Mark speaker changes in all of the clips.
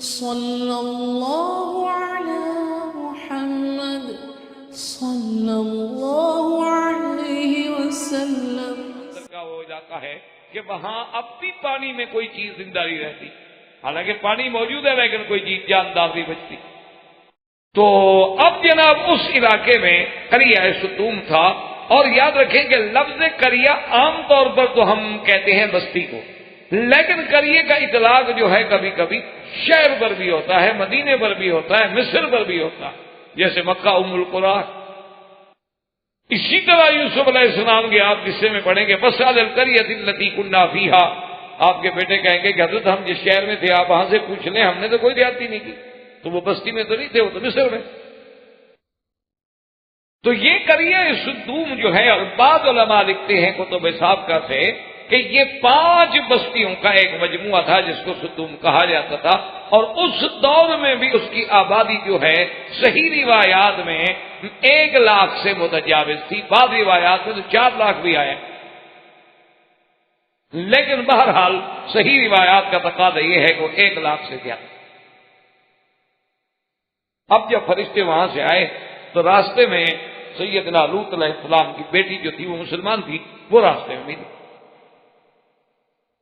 Speaker 1: صلی اللہ علی محمد صلی اللہ علیہ وسلم
Speaker 2: کا وہ علاقہ ہے کہ وہاں اب بھی پانی میں کوئی چیز زندہ نہیں رہتی، حالانکہ پانی موجود ہے لیکن کوئی چیز جاندار نہیں بچتی۔ تو اب جناب اس علاقے میں کریا ستوم تھا، اور یاد رکھیں کہ لفظ کریا عام طور پر تو ہم کہتے ہیں بستی کو، لیکن کریے کا اطلاق جو ہے کبھی کبھی شہر پر بھی ہوتا ہے، مدینے پر بھی ہوتا ہے، مصر پر بھی ہوتا ہے، جیسے مکہ ام القری۔ اسی طرح یوسف علیہ السلام کے آپ قصے میں پڑھیں گے فَاسْأَلِ الْقَرْيَةَ الَّتِي كُنَّا فِيهَا، آپ کے بیٹے کہیں گے کہ حضرت ہم جس شہر میں تھے آپ وہاں سے پوچھ لیں، ہم نے تو کوئی زیادتی نہیں کی۔ تو وہ بستی میں تو نہیں تھے، وہ تو مصر میں۔ تو یہ کریہ سدوم جو ہے، اور بعض علماء لکھتے ہیں کتب سابقہ سے کہ یہ 5 بستیوں کا ایک مجموعہ تھا جس کو سدوم کہا جاتا تھا، اور اس دور میں بھی اس کی آبادی جو ہے صحیح روایات میں 1 لاکھ سے متجاوز تھی، بعض روایات میں تو 4 لاکھ بھی آئے، لیکن بہرحال صحیح روایات کا تقاضا یہ ہے کہ وہ 1 لاکھ سے زیادہ۔ اب جب فرشتے وہاں سے آئے تو راستے میں سیدنا لوط علیہ السلام کی بیٹی جو تھی وہ مسلمان تھی، وہ راستے میں ملی۔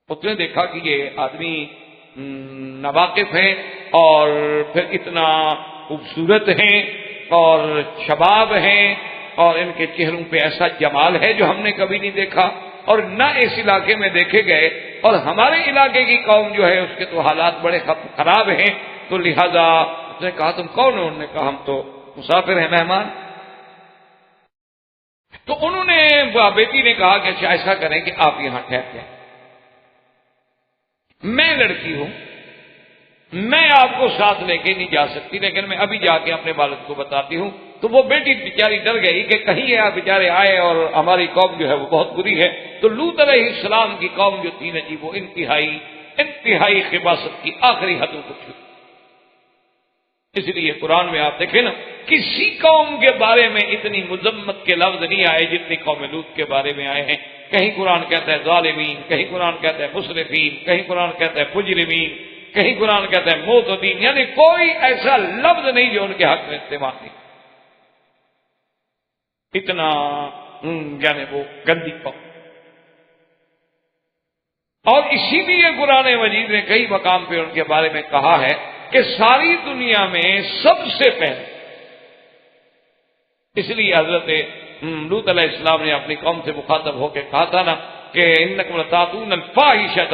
Speaker 2: اس نے دیکھا کہ یہ آدمی ناواقف ہیں اور پھر اتنا خوبصورت ہیں اور شباب ہیں، اور ان کے چہروں پہ ایسا جمال ہے جو ہم نے کبھی نہیں دیکھا اور نہ اس علاقے میں دیکھے گئے، اور ہمارے علاقے کی قوم جو ہے اس کے تو حالات بڑے خراب ہیں، تو لہذا اس نے کہا تم کون ہو؟ انہوں نے کہا ہم تو مسافر ہیں، مہمان۔ تو انہوں نے بیٹی نے کہا کہ اچھا ایسا کریں کہ آپ یہاں ٹھہر جائیں، میں لڑکی ہوں، میں آپ کو ساتھ لے کے نہیں جا سکتی، لیکن میں ابھی جا کے اپنے والد کو بتاتی ہوں۔ تو وہ بیٹی بیچاری ڈر گئی کہ کہیں یہ آپ بیچارے آئے اور ہماری قوم جو ہے وہ بہت بری ہے۔ تو لوط علیہ السلام کی قوم جو تھی نا جی، وہ انتہائی خباثت کی آخری حدوں کو چھوئی۔ اس لیے قرآن میں آپ دیکھیں نا، کسی قوم کے بارے میں اتنی مذمت کے لفظ نہیں آئے جتنی قوم لوط کے بارے میں آئے ہیں۔ کہیں قرآن کہتا ہے ظالمین، کہیں قرآن کہتا ہے مسرفین، کہیں قرآن کہتا ہے مجرمین، کہیں قرآن کہتا ہے معتدین، یعنی کوئی ایسا لفظ نہیں جو ان کے حق میں استعمال نہیں، اتنا یعنی وہ گندی قوم۔ اور اسی لیے قرآن مجید نے کئی مقام پہ ان کے بارے میں کہا ہے کہ ساری دنیا میں سب سے پہلے، اس لیے حضرت لوط علیہ السلام نے اپنی قوم سے مخاطب ہو کے کہا تھا نا کہ انکم لتاتون الفاحشۃ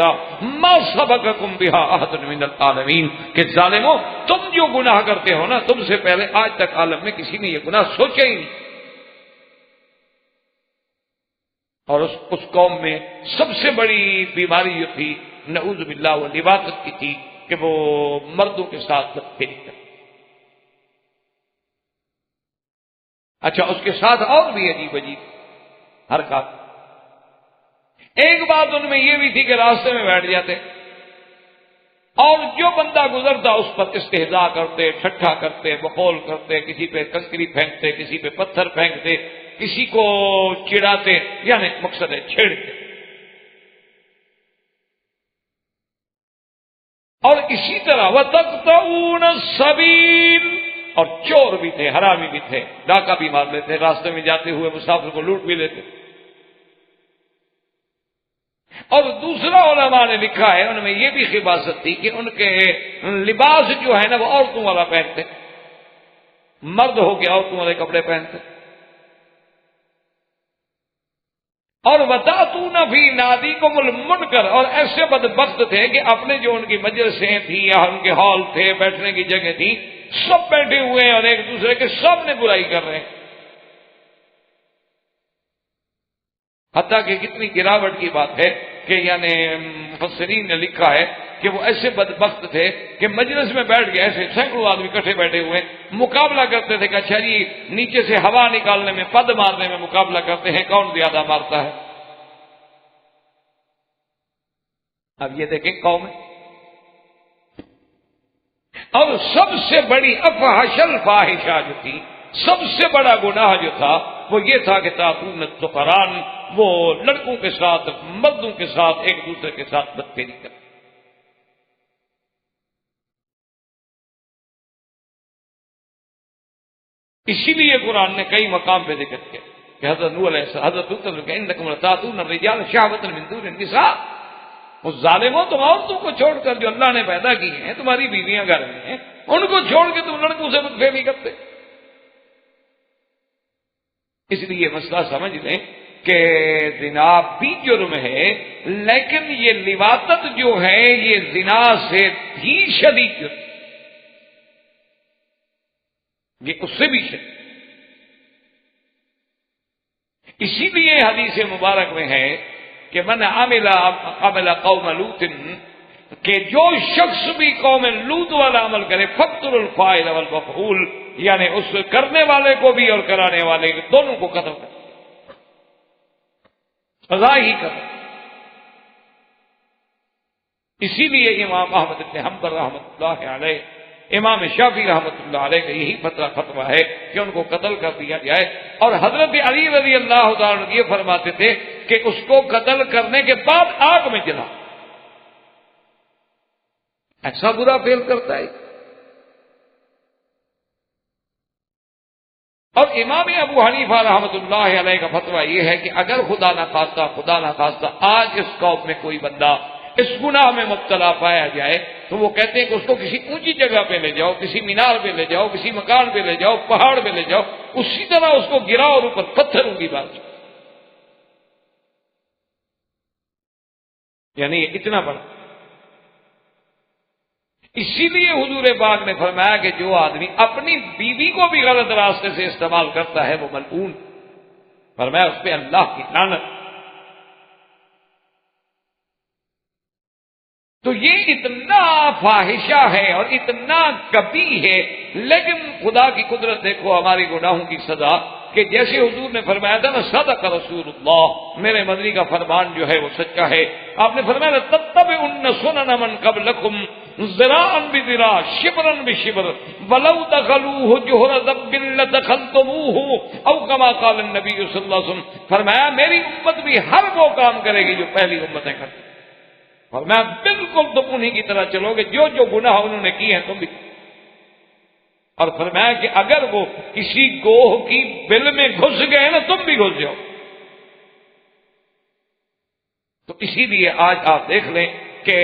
Speaker 2: ما سبقکم بہا احد من العالمین، کہ ظالمو تم جو گناہ کرتے ہو نا، تم سے پہلے آج تک عالم میں کسی نے یہ گناہ سوچا ہی نہیں۔ اور اس قوم میں سب سے بڑی بیماری جو تھی نعوذ باللہ وہ لواطت کی تھی کہ وہ مردوں کے ساتھ بدفعلی کرتے۔ اچھا، اس کے ساتھ اور بھی عجیب حرکات۔ ایک بات ان میں یہ بھی تھی کہ راستے میں بیٹھ جاتے اور جو بندہ گزرتا اس پر استہزاء کرتے، ٹھٹھا کرتے، بقول کرتے، کسی پہ کنکری پھینکتے، کسی پہ پتھر پھینکتے، کسی کو چڑھاتے، یعنی مقصد ہے چھیڑتے۔ اور اسی طرح وَتَقْطَعُونَ السَّبِيلَ، اور چور بھی تھے، حرامی بھی تھے، ڈاکہ بھی مار لیتے، راستے میں جاتے ہوئے مسافر کو لوٹ بھی لیتے۔ اور دوسرا علماء نے لکھا ہے ان میں یہ بھی خباثت تھی کہ ان کے لباس جو ہے نا وہ عورتوں والا پہنتے، مرد ہو کے عورتوں والے کپڑے پہنتے۔ اور وَتَأْتُونَ فِي نَادِيكُمُ الْمُنْكَرَ، اور ایسے بدبخت تھے کہ اپنے جو ان کی مجلسیں تھیں یا ان کے ہال تھے، بیٹھنے کی جگہ تھی، سب بیٹھے ہوئے ہیں اور ایک دوسرے کے سامنے برائی کر رہے ہیں۔ حتیٰ کہ کتنی گراوٹ کی بات ہے کہ یعنی مفسرین نے لکھا ہے کہ وہ ایسے بدبخت تھے کہ مجلس میں بیٹھ گئے، ایسے سینکڑوں آدمی اکٹھے بیٹھے ہوئے مقابلہ کرتے تھے کہ اچھا جی نیچے سے ہوا نکالنے میں، پد مارنے میں مقابلہ کرتے ہیں کون زیادہ مارتا ہے۔ اب یہ دیکھیں قوم ہے۔ اور سب سے بڑی افحش الفاحشہ جو تھی، سب سے بڑا گناہ جو تھا وہ یہ تھا کہ تاتون الذکران، وہ لڑکوں کے ساتھ، مردوں کے ساتھ ایک دوسرے کے ساتھ بدفعلی کرتے۔ اسی لیے قرآن نے کئی مقام پہ ذکر کیا کہ حضرت نوح علیہ السلام حضرت لوط کہ انکم لتاتون الرجال شہوۃ من دون النساء، اس ظالموں تم عورتوں کو چھوڑ کر جو اللہ نے پیدا کی ہیں تمہاری بیویاں گھر میں ہیں ان کو چھوڑ کے تم لڑکوں سے بدفعلی کرتے۔ اس لیے مسئلہ سمجھ لیں کہ زنا بھی جرم ہے، لیکن یہ لواطت جو ہے یہ زنا سے بھی شدید جرم، یہ اس سے بھی شدید۔ اسی لیے حدیث مبارک میں ہے کہ من عمل قوم لوط، کہ جو شخص بھی قوم لوط والا عمل کرے فقتل الفاعل والمفعول، یعنی اس کرنے والے کو بھی اور کرانے والے دونوں کو قتل کر، سزا ہی کر۔ اسی لیے امام احمد بن حنبل رحمۃ اللہ علیہ، امام شافعی رحمۃ اللہ علیہ کا یہی فتویٰ ہے کہ ان کو قتل کر دیا جائے، اور حضرت علی رضی اللہ تعالیٰ عنہ یہ فرماتے تھے کہ اس کو قتل کرنے کے بعد آگ میں جلا، ایسا برا فعل کرتا ہے۔ اور امام ابو حنیفہ رحمۃ اللہ علیہ کا فتویٰ یہ ہے کہ اگر خدا نخواستہ آج اس قوم میں کوئی بندہ اس گناہ میں مبتلا پایا جائے تو وہ کہتے ہیں کہ اس کو کسی اونچی جگہ پہ لے جاؤ، کسی مینار پہ لے جاؤ، کسی مکان پہ لے جاؤ، پہاڑ پہ لے جاؤ، اسی طرح اس کو گراؤ اور اوپر پتھروں کی بارش، یعنی اتنا بڑا۔ اسی لیے حضور پاک نے فرمایا کہ جو آدمی اپنی بیوی کو بھی غلط راستے سے استعمال کرتا ہے وہ ملعون، فرمایا اس پہ اللہ کی لعنت۔ تو یہ اتنا فاحشہ ہے اور اتنا کبھی ہے، لیکن خدا کی قدرت دیکھو ہماری گناہوں کی سزا، کہ جیسے حضور نے فرمایا تھا نا صدق رسول اللہ، میرے مدنی کا فرمان جو ہے وہ سچا ہے، آپ نے فرمایا تتبعن سنن من قبلکم ذراعا بذراع شبرا بشبر ولو دخلوه جحر ذب لدخلتموه او كما قال النبی صلی اللہ علیہ وسلم، فرمایا میری امت بھی ہر وہ کام کرے گی جو پہلی امتیں کرتی، فرمایا بالکل تم انہی کی طرح چلو گے جو جو گناہ انہوں نے کیے ہیں تم بھی، اور فرمایا کہ اگر وہ کسی گوہ کی بل میں گھس گئے نا تم بھی گھس جاؤ۔ تو اسی لیے آج آپ دیکھ لیں کہ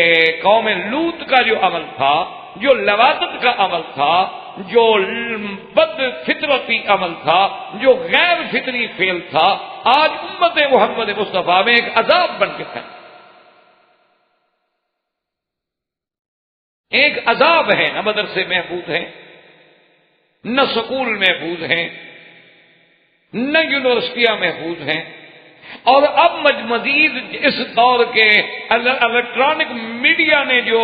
Speaker 2: قوم لوط کا جو عمل تھا، جو لواطت کا عمل تھا، جو بد فطرتی عمل تھا، جو غیر فطری فعل تھا، آج امت محمد مصطفیٰ میں ایک عذاب بن کے تھا، ایک عذاب ہے، نہ مدرسے محفوظ ہیں، نہ سکول محفوظ ہیں، نہ یونیورسٹیاں محفوظ ہیں، اور اب مزید اس دور کے الیکٹرانک میڈیا نے جو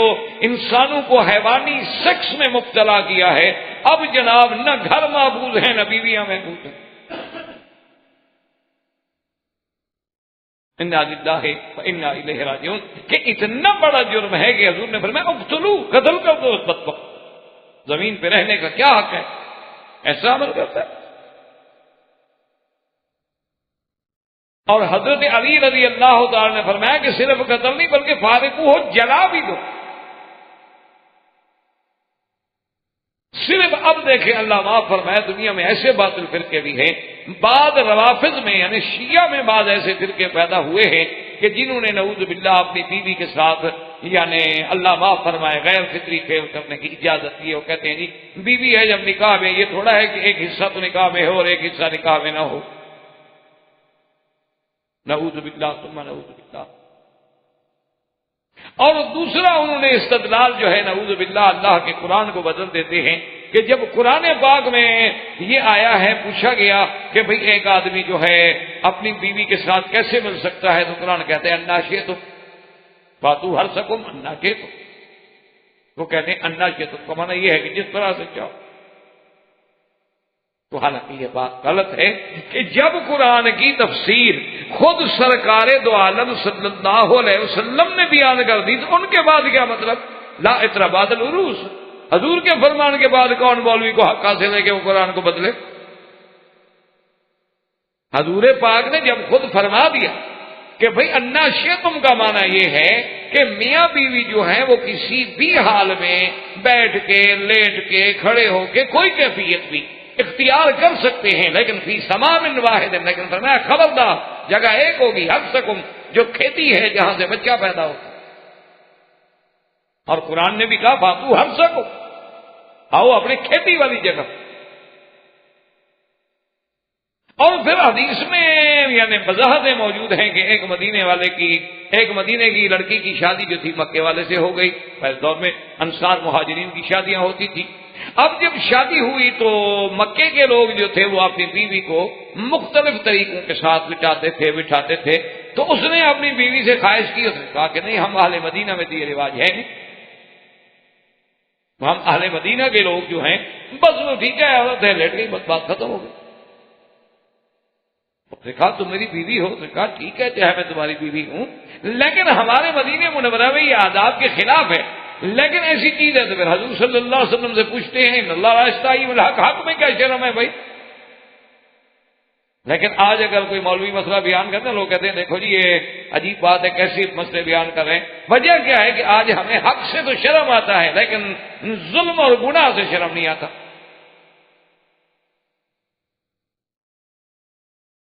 Speaker 2: انسانوں کو حیوانی سیکس میں مبتلا کیا ہے، اب جناب نہ گھر محفوظ ہیں نہ بیویاں محفوظ ہیں۔ انا للہ و انا الیہ راجعون، کہ اتنا بڑا جرم ہے کہ حضور نے فرمایا اقتلوا، قتل کر دو اس بدبخت، زمین پہ رہنے کا کیا حق ہے، ایسا عمل کرتا ہے۔ اور حضرت علی رضی اللہ تعالی نے فرمایا کہ صرف قتل نہیں بلکہ فارقو ہو، جلا بھی دو۔ صرف اب دیکھیں اللہ معاف فرمایا دنیا میں ایسے باطل فرقے بھی ہیں، بعض روافض میں یعنی شیعہ میں بعض ایسے فرقے پیدا ہوئے ہیں کہ جنہوں نے نعوذ باللہ اپنی بیوی کے ساتھ یعنی اللہ معاف فرمائے غیر فطری فعل کرنے کی اجازت دی۔ وہ کہتے ہیں جی بیوی ہے جب نکاح میں، یہ تھوڑا ہے کہ ایک حصہ تو نکاح میں ہو اور ایک حصہ نکاح میں نہ ہو، نعوذ باللہ ثم نعوذ باللہ۔ اور دوسرا انہوں نے استدلال جو ہے نعوذ باللہ اللہ کے قرآن کو بدل دیتے ہیں کہ جب قرآن پاک میں یہ آیا ہے، پوچھا گیا کہ بھئی ایک آدمی جو ہے اپنی بیوی کے ساتھ کیسے مل سکتا ہے، تو قرآن کہتے ہیں انا شئتم فاتوا حرثکم انا شئتم، وہ کہتے ہیں انا شئتم کا معنی یہ ہے کہ جس طرح سے چاہو۔ تو حالانکہ یہ بات غلط ہے کہ جب قرآن کی تفسیر خود سرکار دو عالم صلی اللہ علیہ وسلم نے بیان کر دی تو ان کے بعد کیا مطلب؟ لا اطرا بعد العروس، حضور کے فرمان کے بعد کون مولوی کو حق حاصل ہے کہ وہ قرآن کو بدلے؟ حضور پاک نے جب خود فرما دیا کہ بھئی انا شئتم کا معنی یہ ہے کہ میاں بیوی جو ہیں وہ کسی بھی حال میں بیٹھ کے، لیٹ کے، کھڑے ہو کے، کوئی کیفیت بھی اختیار کر سکتے ہیں، لیکن فی سمام واحد، لیکن فرمایا خبردار جگہ ایک ہوگی، حقسکم، جو کھیتی ہے جہاں سے بچہ پیدا ہوتا ہے۔ اور قرآن نے بھی کہا فاتو حقسکم، آؤ اپنے کھیتی والی جگہ۔ اور پھر حدیث میں یعنی وضاحتیں موجود ہیں کہ ایک مدینے کی لڑکی کی شادی جو تھی مکے والے سے ہو گئی۔ پہلے دور میں انصار مہاجرین کی شادیاں ہوتی تھی۔ اب جب شادی ہوئی تو مکے کے لوگ جو تھے وہ اپنی بیوی کو مختلف طریقوں کے ساتھ بٹھاتے تھے، تو اس نے اپنی بیوی سے خواہش کی، اس نے کہا کہ نہیں، ہم اہل مدینہ میں تو یہ رواج ہے نہیں، ہم اہل مدینہ کے لوگ جو ہیں بس وہ ٹھیک ہے، عورت ہے، لیٹ گئی، بس بات ختم ہو گئی۔ اس نے کہا تم میری بیوی ہو؟ اس نے کہا ٹھیک ہے چاہے میں تمہاری بیوی ہوں، لیکن ہمارے مدینہ منورہ میں یہ آداب کے خلاف ہے، لیکن ایسی چیز ہے تو پھر حضور صلی اللہ علیہ وسلم سے پوچھتے ہیں، اللہ راشتائی الحق، حق میں کیا شرم ہے بھائی؟ لیکن آج اگر کوئی مولوی مسئلہ بیان کرتے ہیں، لوگ کہتے ہیں دیکھو جی یہ عجیب بات ہے، کیسی مسئلے بیان کر رہے ہیں۔ وجہ کیا ہے کہ آج ہمیں حق سے تو شرم آتا ہے، لیکن ظلم اور گناہ سے شرم نہیں آتا۔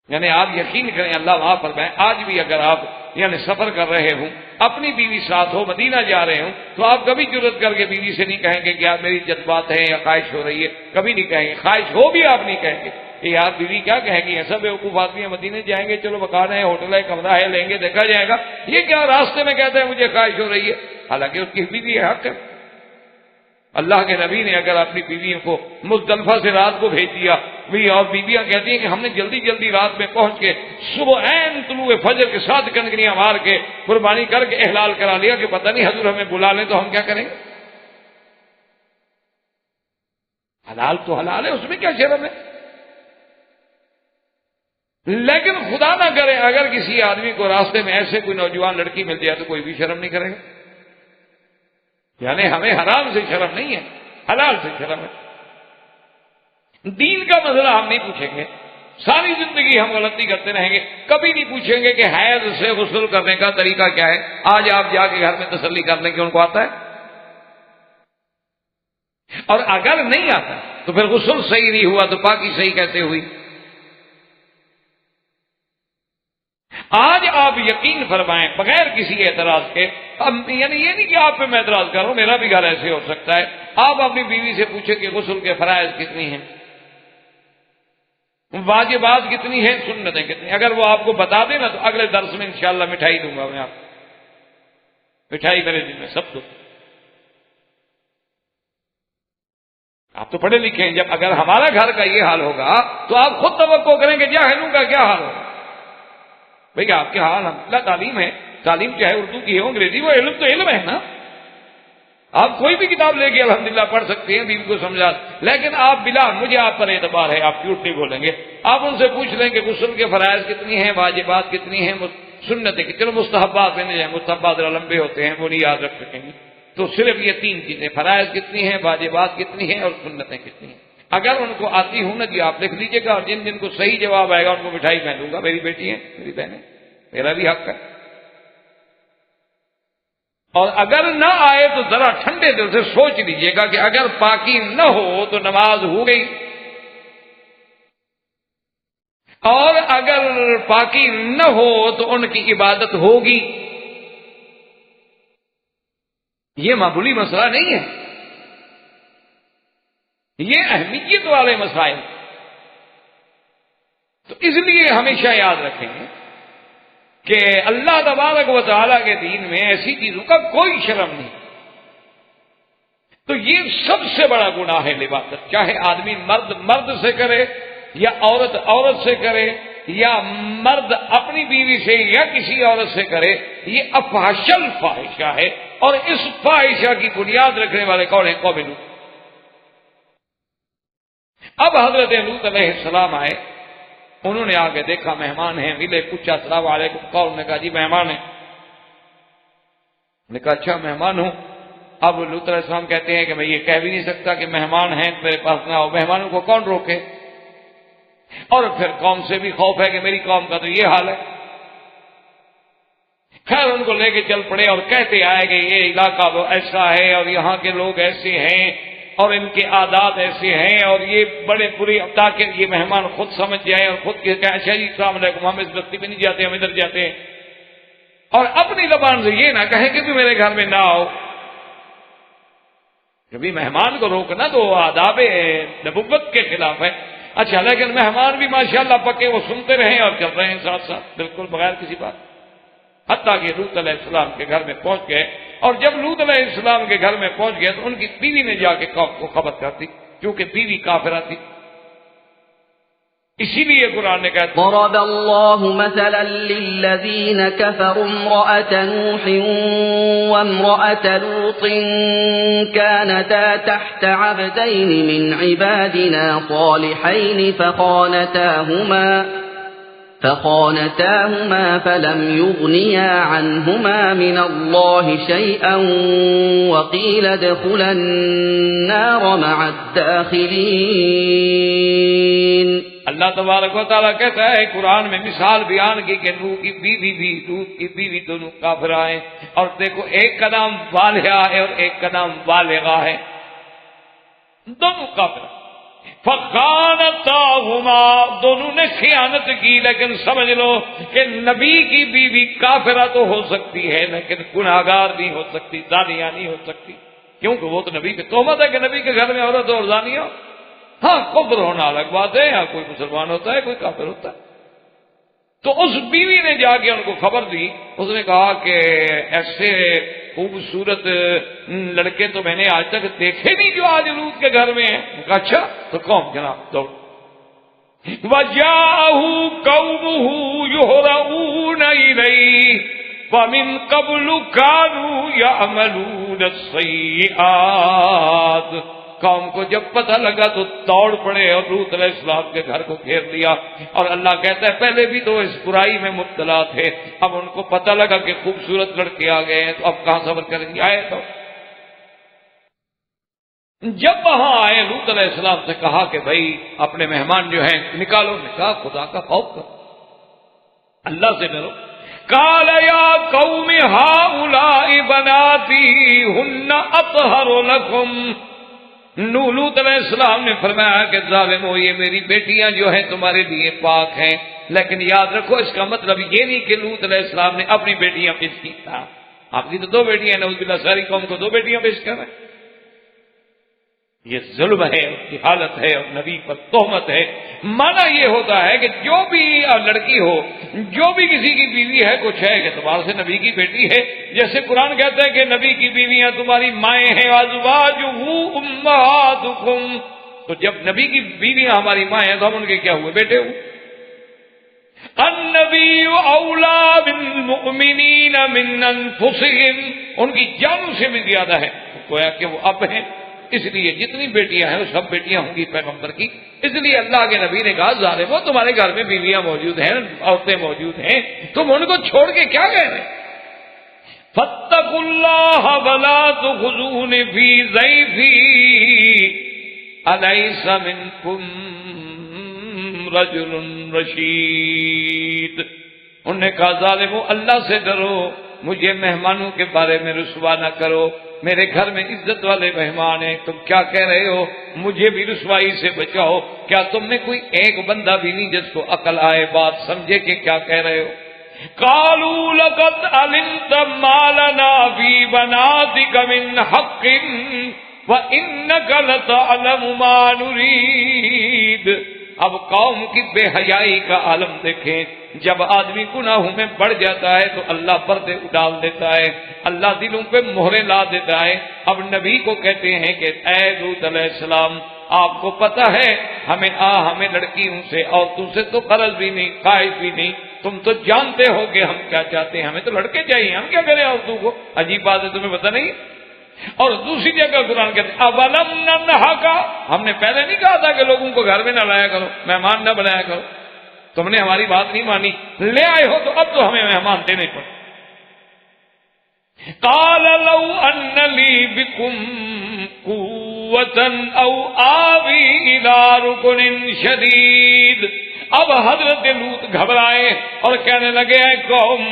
Speaker 2: یعنی آپ یقین کریں، اللہ معاف فرمائے، آج بھی اگر آپ یعنی سفر کر رہے ہوں، اپنی بیوی ساتھ ہو، مدینہ جا رہے ہوں، تو آپ کبھی جرت کر کے بیوی سے نہیں کہیں گے کہ یار میری جذبات ہیں یا خواہش ہو رہی ہے، کبھی نہیں کہیں گے، خواہش ہو بھی آپ نہیں کہیں گے کہ یار بیوی کیا کہے گی، ایسا بیوقوف آدمی ہے، مدینے جائیں گے، چلو مکان ہے، ہوٹل ہے، کمرہ ہے، لیں گے، دیکھا جائے گا، یہ کیا راستے میں کہتے ہیں مجھے خواہش ہو رہی ہے، حالانکہ اس کی بیوی ہے، حق ہے۔ اللہ کے نبی نے اگر اپنی بیویوں کو مزدلفہ سے رات کو بھیج دیا، اور بیویاں کہتی ہیں کہ ہم نے جلدی جلدی رات میں پہنچ کے صبح عین طلوع فجر کے ساتھ کنکریاں مار کے قربانی کر کے احلال کرا لیا کہ پتہ نہیں حضور ہمیں بلا لیں تو ہم کیا کریں گے۔ حلال تو حلال ہے، اس میں کیا شرم ہے؟ لیکن خدا نہ کرے اگر کسی آدمی کو راستے میں ایسے کوئی نوجوان لڑکی مل جائے تو کوئی بھی شرم نہیں کرے گا۔ یعنی ہمیں حرام سے شرم نہیں ہے، حلال سے شرم ہے۔ دین کا مسئلہ ہم نہیں پوچھیں گے، ساری زندگی ہم غلطی کرتے رہیں گے، کبھی نہیں پوچھیں گے کہ حیض سے غسل کرنے کا طریقہ کیا ہے۔ آج آپ جا کے گھر میں تسلی کر لیں کہ ان کو آتا ہے، اور اگر نہیں آتا تو پھر غسل صحیح نہیں ہوا تو پاکی صحیح کیسے ہوئی؟ آج آپ یقین فرمائیں بغیر کسی اعتراض کے، یعنی یہ نہیں کہ آپ پہ میں اعتراض کر رہا ہوں، میرا بھی گھر ایسے ہو سکتا ہے، آپ اپنی بیوی سے پوچھیں کہ غسل کے فرائض کتنی ہیں، واجبات کتنی ہیں، سنتیں کتنی، اگر وہ آپ کو بتا دیں نا تو اگلے درس میں انشاءاللہ مٹھائی دوں گا میں آپ کو، مٹھائی میرے دل میں سب دو۔ آپ تو پڑھے لکھے ہیں، جب اگر ہمارا گھر کا یہ حال ہوگا تو آپ خود توقع کریں کہ جاہلوں کا کیا حال ہوگا۔ بھئی آپ کے حال الحمدللہ تعلیم ہے، تعلیم چاہے اردو کی ہو انگریزی، وہ علم تو علم ہے نا، آپ کوئی بھی کتاب لے کے الحمدللہ پڑھ سکتے ہیں، بیوی کو سمجھا، لیکن آپ بلا مجھے آپ پر اعتبار ہے، آپ جھوٹ نہیں بولیں گے، آپ ان سے پوچھ لیں کہ غسل کے فرائض کتنی ہیں، واجبات کتنی ہیں، سنتیں کتنی، چلو مستحبات میں نہیں جائیں، مستحبات لمبے ہوتے ہیں وہ نہیں یاد رکھ سکیں گے، تو صرف یہ تین چیزیں، فرائض کتنی ہیں، واجبات کتنی ہیں، اور سنتیں کتنی ہیں۔ اگر ان کو آتی ہوں نا جی آپ لکھ لیجیے گا، اور جن جن کو صحیح جواب آئے گا ان کو مٹھائی میں دوں گا، میری بیٹی ہیں، میری بہنیں، میرا بھی حق ہے۔ اور اگر نہ آئے تو ذرا ٹھنڈے دل سے سوچ لیجیے گا کہ اگر پاکی نہ ہو تو نماز ہو گئی، اور اگر پاکی نہ ہو تو ان کی عبادت ہوگی۔ یہ معمولی مسئلہ نہیں ہے، یہ اہمیت والے مسائل، تو اس لیے ہمیشہ یاد رکھیں کہ اللہ تبارک و تعالیٰ کے دین میں ایسی چیزوں کا کوئی شرم نہیں۔ تو یہ سب سے بڑا گناہ ہے لباست، چاہے آدمی مرد سے کرے یا عورت سے کرے، یا مرد اپنی بیوی سے یا کسی عورت سے کرے، یہ افحشل فاحشہ ہے، اور اس فاحشہ کی بنیاد رکھنے والے کون ہیں؟ قوم لوط۔ اب حضرت لوط علیہ السلام آئے، انہوں نے آگے دیکھا مہمان ہیں، ملے، پوچھا السلام علیکم، قوم نے کہا جی مہمان ہیں، نے کہا اچھا مہمان ہوں۔ اب لوط علیہ السلام کہتے ہیں کہ میں یہ کہہ بھی نہیں سکتا کہ مہمان ہیں میرے پاس نہ آؤ، مہمانوں کو کون روکے، اور پھر قوم سے بھی خوف ہے کہ میری قوم کا تو یہ حال ہے۔ خیر ان کو لے کے چل پڑے اور کہتے آئے کہ یہ علاقہ ایسا ہے اور یہاں کے لوگ ایسے ہیں، اور ان کے عادات ایسے ہیں اور یہ بڑے بری، تاکہ یہ مہمان خود سمجھ جائیں اور خود کہیں اچھا جی السلام علیکم، ہم اس بستی میں نہیں جاتے، ہم ادھر جاتے ہیں، اور اپنی زبان سے یہ نہ کہیں کہ بھی میرے گھر میں نہ آؤ۔ کبھی مہمان کو روکنا تو آداب نبوت کے خلاف ہے۔ اچھا لیکن مہمان بھی ماشاءاللہ پکے، وہ سنتے رہیں اور چل رہے ہیں ساتھ ساتھ بالکل بغیر کسی بات، حتیٰ کہ لوط علیہ السلام کے گھر میں پہنچ گئے، اور جب لوط علیہ السلام کے گھر میں پہنچ گئے تو ان کی بیوی نے جا کے قوم کو خبر کر دی، کیونکہ بیوی کافرہ تھی۔ اسی لیے قرآن نے کہا
Speaker 3: ضرب الله مثلا للذين كفروا امرأة نوح وامرأة لوط كانتا تحت عبدين من عبادنا صالحين فخانتاهما فلم يغنيا عنهما من الله شيئا وقيل ادخلا النار مع الداخلين۔
Speaker 2: اللہ تبارک و تعالیٰ کہتا ہے قرآن میں مثال بیان کی کہ نوح کی بیوی بھی لوط کی بیوی دونوں کافرہ ہیں، اور دیکھو ایک کا نام والہا ہے اور ایک کا نام والغہ ہے، دونوں کافرہ۔ فخانتاہما، دونوں نے خیانت کی، لیکن سمجھ لو کہ نبی کی بیوی کافرہ تو ہو سکتی ہے لیکن گناہگار نہیں ہو سکتی، زانیہ نہیں ہو سکتی، کیونکہ وہ تو نبی کی تہمت ہے کہ نبی کے گھر میں عورت اور زانی ہو۔ ہاں کفر ہونا الگ بات ہے، یا کوئی مسلمان ہوتا ہے کوئی کافر ہوتا ہے۔ تو اس بیوی نے جا کے ان کو خبر دی، اس نے کہا کہ ایسے خوبصورت لڑکے تو میں نے آج تک دیکھے نہیں جو آج لوط کے گھر میں ہیں۔ کہا اچھا تو قوم جناب دوڑ۔ وَجَاءَهُ قَوْمُهُ يُهْرَعُونَ إِلَيْهِ وَمِن قَبْلُ كَانُوا يَعْمَلُونَ السَّيِّئَاتِ۔ قوم کو جب پتہ لگا تو دوڑ پڑے اور لوط علیہ السلام کے گھر کو گھیر لیا، اور اللہ کہتا ہے پہلے بھی تو اس برائی میں مبتلا تھے، اب ان کو پتہ لگا کہ خوبصورت لڑکے آ گئے ہیں تو اب کہاں صبر کریں گے۔ آئے تو جب وہاں آئے لوط علیہ السلام سے کہا کہ بھائی اپنے مہمان جو ہیں نکالو، نے کہا خدا کا خوف کرو، اللہ سے ڈرو۔ قال یا قوم ہؤلاء بناتی ہن اطہر لکم۔ لوط علیہ السلام نے فرمایا کہ ظالمو یہ میری بیٹیاں جو ہیں تمہارے لیے پاک ہیں، لیکن یاد رکھو اس کا مطلب یہ نہیں کہ لوط علیہ السلام نے اپنی بیٹیاں پیش کی تھا، آپ کی تو دو بیٹیاں ہیں، نعوذ باللہ ساری قوم کو دو بیٹیاں پیش کر رہے ہیں، یہ ظلم ہے، اس کی حالت ہے اور نبی پر تہمت ہے۔ مانا یہ ہوتا ہے کہ جو بھی لڑکی ہو، جو بھی کسی کی بیوی ہے، کچھ ہے کہ تمہارے سے نبی کی بیٹی ہے، جیسے قرآن کہتا ہے کہ نبی کی بیویاں تمہاری مائیں ہیں، ازواجہ امہاتکم، تو جب نبی کی بیویاں ہماری مائیں ہیں تو ہم ان کے کیا ہوئے؟ بیٹے ہوئے۔ النبی اولا بالمؤمنین من انفسہم، ان کی جانوں سے بھی زیادہ ہے، گویا کہ وہ اب ہیں، اس لیے جتنی بیٹیاں ہیں وہ سب بیٹیاں ہوں گی پیغمبر کی۔ اس لیے اللہ کے نبی نے کہا ظالمو تمہارے گھر میں بیویاں موجود ہیں، عورتیں موجود ہیں، تم ان کو چھوڑ کے کیا کہہ رہے ہیں؟ فاتقوا اللہ ولا تخزون فی ضیفی الیس منکم رجل رشید۔ انہوں نے کہا ظالمو اللہ سے ڈرو، مجھے مہمانوں کے بارے میں رسوا نہ کرو، میرے گھر میں عزت والے مہمان ہیں، تم کیا کہہ رہے ہو؟ مجھے بھی رسوائی سے بچاؤ۔ کیا تم میں کوئی ایک بندہ بھی نہیں جس کو عقل آئے، بات سمجھے کہ کیا کہہ رہے ہو؟ قالوا لقد علمت ما لنا في بناتك من حق وانك لتعلم ما نريد۔ اب قوم کی بے حیائی کا عالم دیکھیں، جب آدمی گناہوں میں بڑھ جاتا ہے تو اللہ پردے ڈال دیتا ہے، اللہ دلوں پہ مہریں لا دیتا ہے۔ اب نبی کو کہتے ہیں کہ اے لوط علیہ السلام آپ کو پتہ ہے ہمیں لڑکیوں سے عورتوں سے تو غرض بھی نہیں، خواہش بھی نہیں، تم تو جانتے ہو کہ ہم کیا چاہتے ہیں، ہمیں تو لڑکے چاہیے، ہم کیا کریں عورتوں کو؟ عجیب بات ہے، تمہیں پتہ نہیں؟ اور دوسری جگہ قرآن کہتے ہیں اولم ننہاکا، ہم نے پہلے نہیں کہا تھا کہ لوگوں کو گھر میں نہ لایا کرو، مہمان نہ بنایا کرو، تم نے ہماری بات نہیں مانی، لے آئے ہو تو اب تو ہمیں مہمان دینے پڑے۔ قال لو ان لی بکم قوة او آوی الى رکن شدید۔ اب حضرت لوط گھبرائے اور کہنے لگے اے قوم،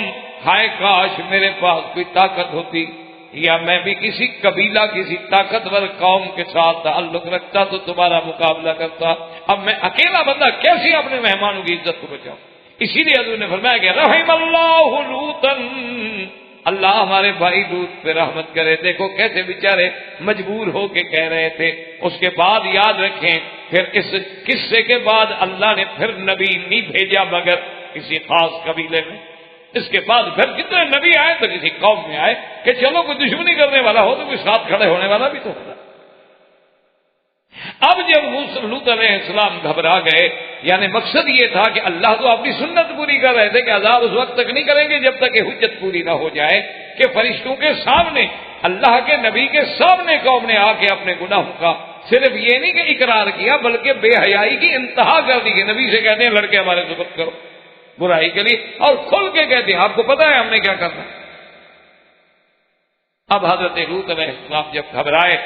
Speaker 2: ہائے کاش میرے پاس کوئی طاقت ہوتی، یا میں بھی کسی قبیلہ کسی طاقتور قوم کے ساتھ تعلق رکھتا تو تمہارا مقابلہ کرتا، اب میں اکیلا بندہ کیسے اپنے مہمانوں کی عزت کو بچاؤں؟ اسی لیے حضور نے فرمایا کہ رحم اللہ لوطن، اللہ ہمارے بھائی لوط پہ رحمت کرے۔ دیکھو کیسے بیچارے مجبور ہو کے کہہ رہے تھے۔ اس کے بعد یاد رکھیں پھر اس قصے کے بعد اللہ نے پھر نبی نہیں بھیجا مگر کسی خاص قبیلے میں۔ اس کے بعد پھر جتنے نبی آئے تو کسی قوم میں آئے کہ چلو کوئی دشمنی کرنے والا ہو تو کوئی ساتھ کھڑے ہونے والا بھی تو ہوگا۔ اب جب لوط علیہ السلام گھبرا گئے، یعنی مقصد یہ تھا کہ اللہ تو اپنی سنت پوری کر رہے تھے کہ عذاب اس وقت تک نہیں کریں گے جب تک کہ حجت پوری نہ ہو جائے کہ فرشتوں کے سامنے، اللہ کے نبی کے سامنے قوم نے آ کے اپنے گناہوں کا صرف یہ نہیں کہ اقرار کیا بلکہ بے حیائی کی انتہا کر دی کہ نبی سے کہتے ہیں لڑکے ہمارے ضبط کرو برائی کے لیے، اور کھل کے کہتے ہیں آپ کو پتا ہے ہم نے کیا کرنا۔ اب حضرت لوط علیہ السلام جب گھبرائے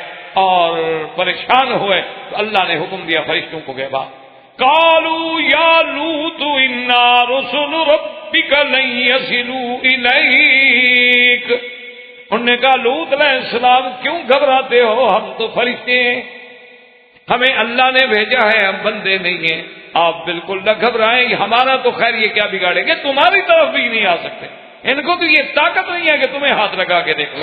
Speaker 2: اور پریشان ہوئے تو اللہ نے حکم دیا فرشتوں کو کہ قالوا یا لوط انا رسل ربک لن یصلوا الیک، انہوں نے کہا لوط علیہ السلام کیوں گھبراتے ہو، ہم تو فرشتے ہیں، ہمیں اللہ نے بھیجا ہے، ہم بندے نہیں ہیں، آپ بالکل نہ گھبرائیں، ہمارا تو خیر یہ کیا بگاڑیں گے، تمہاری طرف بھی نہیں آ سکتے، ان کو تو یہ طاقت نہیں ہے کہ تمہیں ہاتھ لگا کے دیکھو،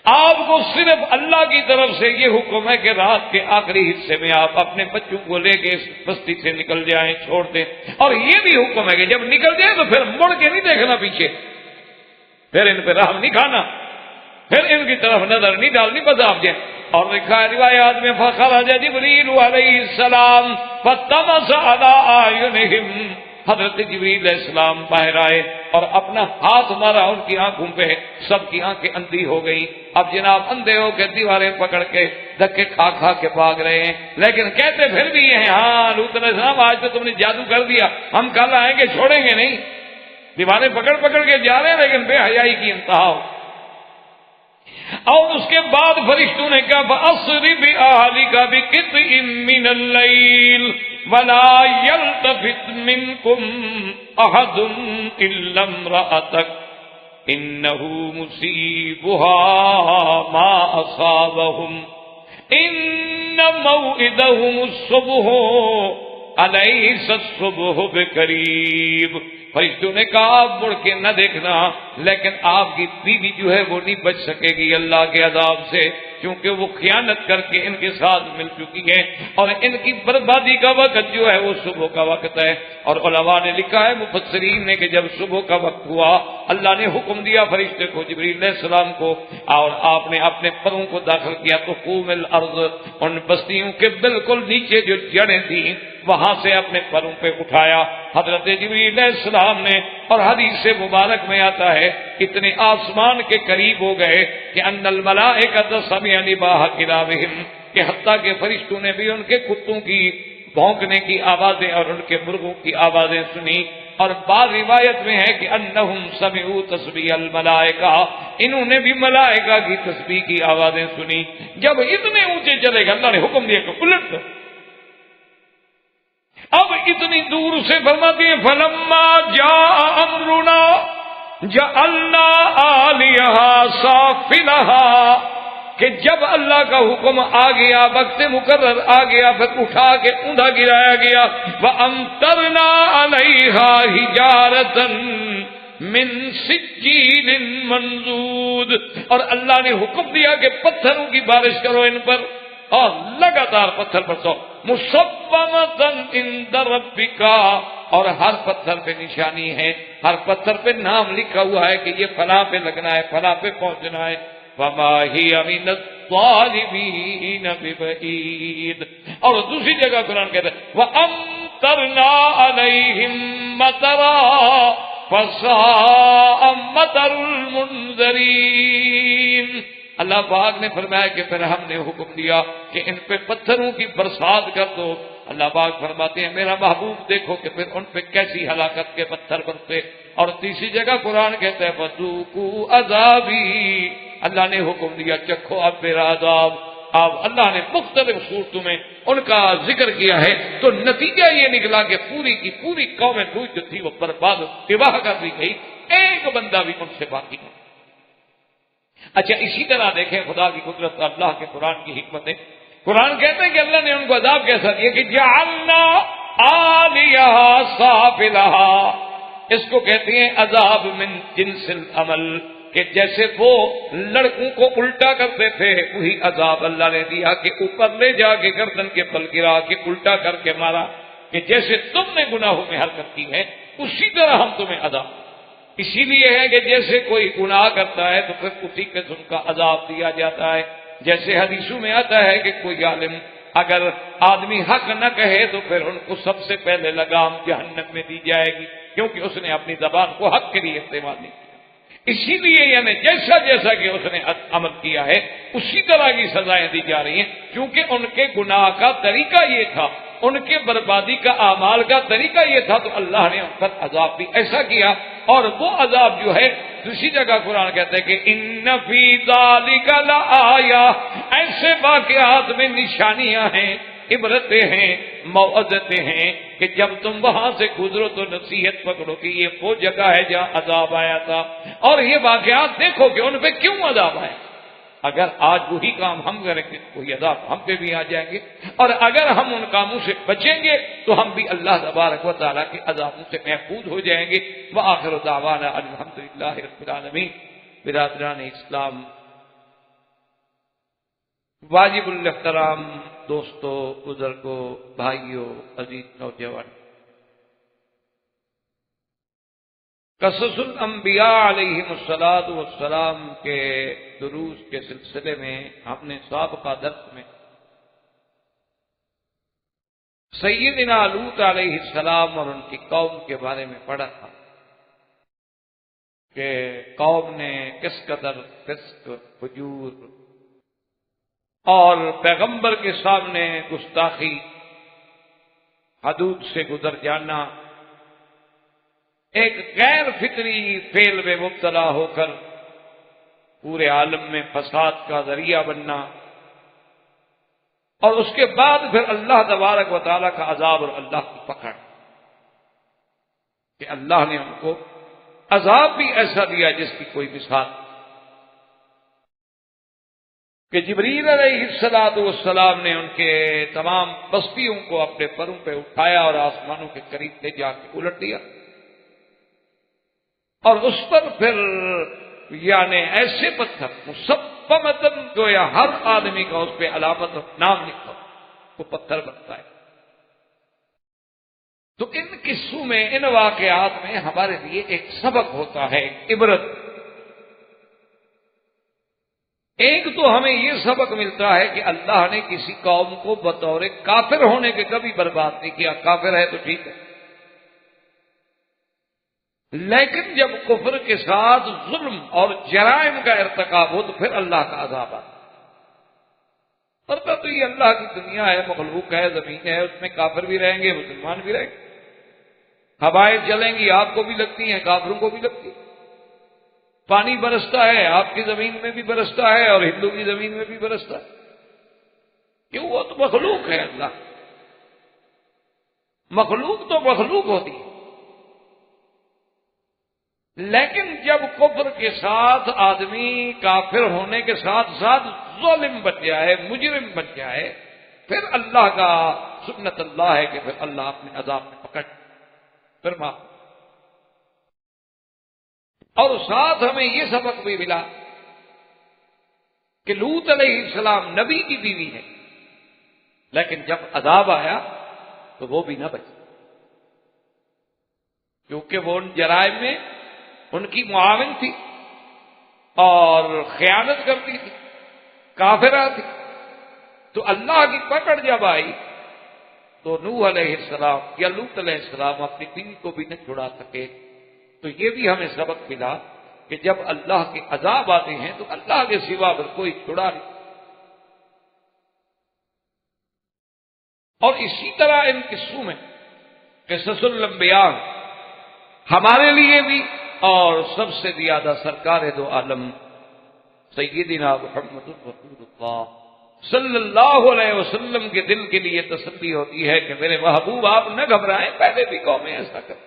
Speaker 2: آپ کو صرف اللہ کی طرف سے یہ حکم ہے کہ رات کے آخری حصے میں آپ اپنے بچوں کو لے کے اس بستی سے نکل جائیں، چھوڑ دیں، اور یہ بھی حکم ہے کہ جب نکل جائیں تو پھر مڑ کے نہیں دیکھنا پیچھے، پھر ان پہ رحم نہیں کھانا، پھر ان کی طرف نظر نہیں ڈالنی، بس آپ جائیں۔ اور لکھا ہے روایات میں فخرج جبریل علیہ السلام فطمس علی اعینہم، حضرت جبریل علیہ السلام باہر آئے اور اپنا ہاتھ مارا ان کی آنکھوں پہ، سب کی آنکھیں اندھی ہو گئی، اب جناب اندھے ہو کے دیواریں پکڑ کے دھکے کھا کھا کے بھاگ رہے ہیں، لیکن کہتے پھر بھی یہ ہیں ہاں لوط علیہ السلام آج تو تم نے جادو کر دیا، ہم کل آئیں گے چھوڑیں گے نہیں، دیواریں پکڑ پکڑ کے جا رہے ہیں لیکن بے حیائی کی انتہا ہو۔ اور اس کے بعد فرشتوں نے کہا فَأَسْرِ بِأَهْلِكَ بِقِطْعٍ مِّنَ اللَّيْلِ وَلَا يَلْتَفِتْ مِنكُمْ أَحَدٌ إِلَّا امْرَأَتَكَ إِنَّهُ مُصِيبُهَا مَا أَصَابَهُمْ إِنَّ مَوْعِدَهُمُ الصُّبْحُ أَلَيْسَ الصُّبْحُ بِقَرِيبٍ، فرشتوں نے کہا آپ مڑ کے نہ دیکھنا، لیکن آپ کی بیوی جو ہے وہ نہیں بچ سکے گی اللہ کے عذاب سے، کیونکہ وہ خیانت کر کے ان کے ساتھ مل چکی ہے، اور ان کی بربادی کا وقت جو ہے وہ صبح کا وقت ہے۔ اور علماء نے لکھا ہے مفسرین نے کہ جب صبح کا وقت ہوا اللہ نے حکم دیا فرشتے کو جبریل علیہ السلام کو، اور آپ نے اپنے پروں کو داخل کیا تو قوم الارض، ان بستیوں کے بالکل نیچے جو جڑیں تھیں وہاں سے اپنے پروں پہ اٹھایا حضرت جبریل علیہ السلام نے، اور حدیث مبارک میں آتا ہے اتنے آسمان کے قریب ہو گئے کہ ان الملائکۃ سمعوا نباح کلابہم، کہ حتیٰ کہ فرشتوں نے بھی ان کے کتوں کی بھونکنے کی آوازیں اور ان کے مرغوں کی آوازیں سنی، اور بعض روایت میں ہے کہ انہم سمعوا تسبیح الملائکہ، انہوں نے بھی ملائکہ کی تسبیح کی آوازیں سنی۔ جب اتنے اونچے چلے گا اللہ نے حکم دیا کہ الٹ دو، اب اتنی دور سے فرماتی ہیں فلما جاء امرنا جعلنا عالیہا سافلہا، کہ جب اللہ کا حکم آ گیا، وقت مقرر آ گیا، پھر اٹھا کے اوندا گرایا گیا، وَأَمْطَرْنَا عَلَيْهَا حِجَارَةً مِّن سِجِّيلٍ مَّنضُودٍ، اور اللہ نے حکم دیا کہ پتھروں کی بارش کرو ان پر، اور لگاتار پتھر برسو، مُصَوَّمَةً عِندَ رَبِّكَ، اور ہر پتھر پہ نشانی ہے، ہر پتھر پہ نام لکھا ہوا ہے کہ یہ فلاں پہ لگنا ہے، فلاں پہ پہنچنا ہے، وَمَا هِيَ مِنَ الظَّالِمِينَ بِبَعِيدٍ۔ اور دوسری جگہ قرآن کہتا ہے وَأَمْطَرْنَا عَلَيْهِمْ مَطَرًا فَسَاءَ مَطَرُ الْمُنذَرِينَ۔ اللہ پاک نے فرمایا کہ پھر ہم نے حکم دیا کہ ان پہ پتھروں کی برسات کر دو، اللہ پاک فرماتے ہیں میرا محبوب دیکھو کہ پھر ان پہ کیسی ہلاکت کے پتھر برسے۔ اور تیسری جگہ قرآن کہتا ہے فذوقوا عذابی، اللہ نے حکم دیا چکھو اب میرا عذاب۔ اب اللہ نے مختلف صورتوں میں ان کا ذکر کیا ہے، تو نتیجہ یہ نکلا کہ پوری کی پوری قوم لوط جو تھی وہ برباد تباہ کر دی گئی، ایک بندہ بھی ان سے باقی نہیں۔ اچھا اسی طرح دیکھیں خدا کی قدرت، اللہ کے قرآن کی حکمتیں. قرآن کہتے ہیں کہ اللہ نے ان کو عذاب کیسا دیا کہ جعلنا عالیہا سافلہا، اس کو کہتے ہیں عذاب من جنس العمل، کہ جیسے وہ لڑکوں کو الٹا کرتے تھے وہی عذاب اللہ نے دیا کہ اوپر لے جا کے گردن کے بل گرا کے الٹا کر کے مارا، کہ جیسے تم نے گناہوں میں حرکت کی ہے اسی طرح ہم تمہیں عذاب. اسی لیے ہے کہ جیسے کوئی گناہ کرتا ہے تو پھر اسی قسم کا عذاب دیا جاتا ہے. جیسے حدیثوں میں آتا ہے کہ کوئی عالم اگر آدمی حق نہ کہے تو پھر ان کو سب سے پہلے لگام جہنم میں دی جائے گی، کیونکہ اس نے اپنی زبان کو حق کے لیے استعمال نہیں کیا. اسی لیے یعنی جیسا جیسا کہ اس نے عمل کیا ہے اسی طرح کی سزائیں دی جا رہی ہیں، کیونکہ ان کے گناہ کا طریقہ یہ تھا، ان کے بربادی کا اعمال کا طریقہ یہ تھا، تو اللہ نے ان پر عذاب بھی ایسا کیا. اور وہ عذاب جو ہے دوسری جگہ قرآن کہتے ہیں کہ ان فی ذالک لآیہ، ایسے واقعات میں نشانیاں ہیں، عبرتیں ہیں، موعظتیں ہیں کہ جب تم وہاں سے گزرو تو نصیحت پکڑو کہ یہ وہ جگہ ہے جہاں عذاب آیا تھا، اور یہ واقعات دیکھو کہ ان پہ کیوں عذاب آیا. اگر آج وہی کام ہم کریں گے وہی عذاب ہم پہ بھی آ جائیں گے، اور اگر ہم ان کاموں سے بچیں گے تو ہم بھی اللہ تبارک و تعالیٰ کے عذابوں سے محفوظ ہو جائیں گے. وآخر دعوانا الحمدللہ رب العالمین. برادران اسلام، واجب الاحترام دوستو، بزرگوں، بھائیوں، عزیز نوجوان، قصص الانبیاء علیہم الصلاۃ والسلام کے دروس کے سلسلے میں ہم نے سابقہ درس میں سیدنا لوط علیہ السلام اور ان کی قوم کے بارے میں پڑھا تھا کہ قوم نے کس قدر فسق، فجور اور پیغمبر کے سامنے گستاخی، حدود سے گزر جانا، ایک غیر فطری فعل میں مبتلا ہو کر پورے عالم میں فساد کا ذریعہ بننا، اور اس کے بعد پھر اللہ تبارک و تعالیٰ کا عذاب اور اللہ کی پکڑ، کہ اللہ نے ان کو عذاب بھی ایسا دیا جس کی کوئی مثال، کہ جبریل علیہ الصلوۃ والسلام نے ان کے تمام بستیوں کو اپنے پروں پہ اٹھایا اور آسمانوں کے قریب لے جا کے الٹ دیا، اور اس پر پھر یعنی ایسے پتھر مسبمتاً جو یا ہر آدمی کا اس پہ علامت اور نام لکھا وہ پتھر بنتا ہے. تو ان قصوں میں، ان واقعات میں ہمارے لیے ایک سبق ہوتا ہے، ایک عبرت. ایک تو ہمیں یہ سبق ملتا ہے کہ اللہ نے کسی قوم کو بطور کافر ہونے کے کبھی برباد نہیں کیا. کافر ہے تو ٹھیک ہے، لیکن جب کفر کے ساتھ ظلم اور جرائم کا ارتکاب ہو تو پھر اللہ کا عذاب آتا. تو یہ اللہ کی دنیا ہے، مخلوق ہے، زمین ہے، اس میں کافر بھی رہیں گے، مسلمان بھی رہیں گے. ہوائیں چلیں گی، آپ کو بھی لگتی ہیں، کافروں کو بھی لگتی ہیں. پانی برستا ہے، آپ کی زمین میں بھی برستا ہے اور ہندو کی زمین میں بھی برستا ہے. کیوں؟ وہ تو مخلوق ہے. اللہ مخلوق تو مخلوق ہوتی ہے، لیکن جب کفر کے ساتھ آدمی کافر ہونے کے ساتھ ساتھ ظالم بن جائے، مجرم بن جائے، پھر اللہ کا سنت اللہ ہے کہ پھر اللہ اپنے عذاب میں پکڑ پھر معاف. اور ساتھ ہمیں یہ سبق بھی ملا کہ لوط علیہ السلام نبی کی بیوی ہے، لیکن جب عذاب آیا تو وہ بھی نہ بچی، کیونکہ وہ ان جرائم میں ان کی معاون تھی اور خیانت کرتی تھی، کافرہ تھی. تو اللہ کی پکڑ جب آئی تو نوح علیہ السلام یا لوط علیہ السلام اپنی بیوی کو بھی نہ چھڑا سکے. تو یہ بھی ہمیں سبق ملا کہ جب اللہ کے عذاب آتے ہیں تو اللہ کے سوا پھر کوئی چھڑا نہیں. اور اسی طرح ان قصوں میں قصص الانبیاء ہمارے لیے بھی، اور سب سے زیادہ سرکار دو عالم سیدنا محمد رسول اللہ صلی اللہ علیہ وسلم کے دل کے لیے تسلی ہوتی ہے کہ میرے محبوب آپ نہ گھبرائیں، پہلے بھی قومیں ایسا کریں.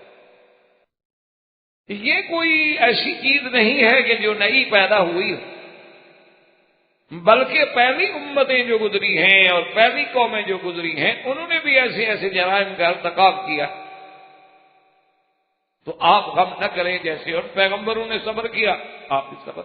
Speaker 2: یہ کوئی ایسی چیز نہیں ہے کہ جو نئی پیدا ہوئی ہو. بلکہ پہلی امتیں جو گزری ہیں اور پہلی قومیں جو گزری ہیں انہوں نے بھی ایسے ایسے جرائم کا ارتکاب کیا. تو آپ غم نہ کریں، جیسے ان پیغمبروں نے صبر کیا آپ بھی صبر.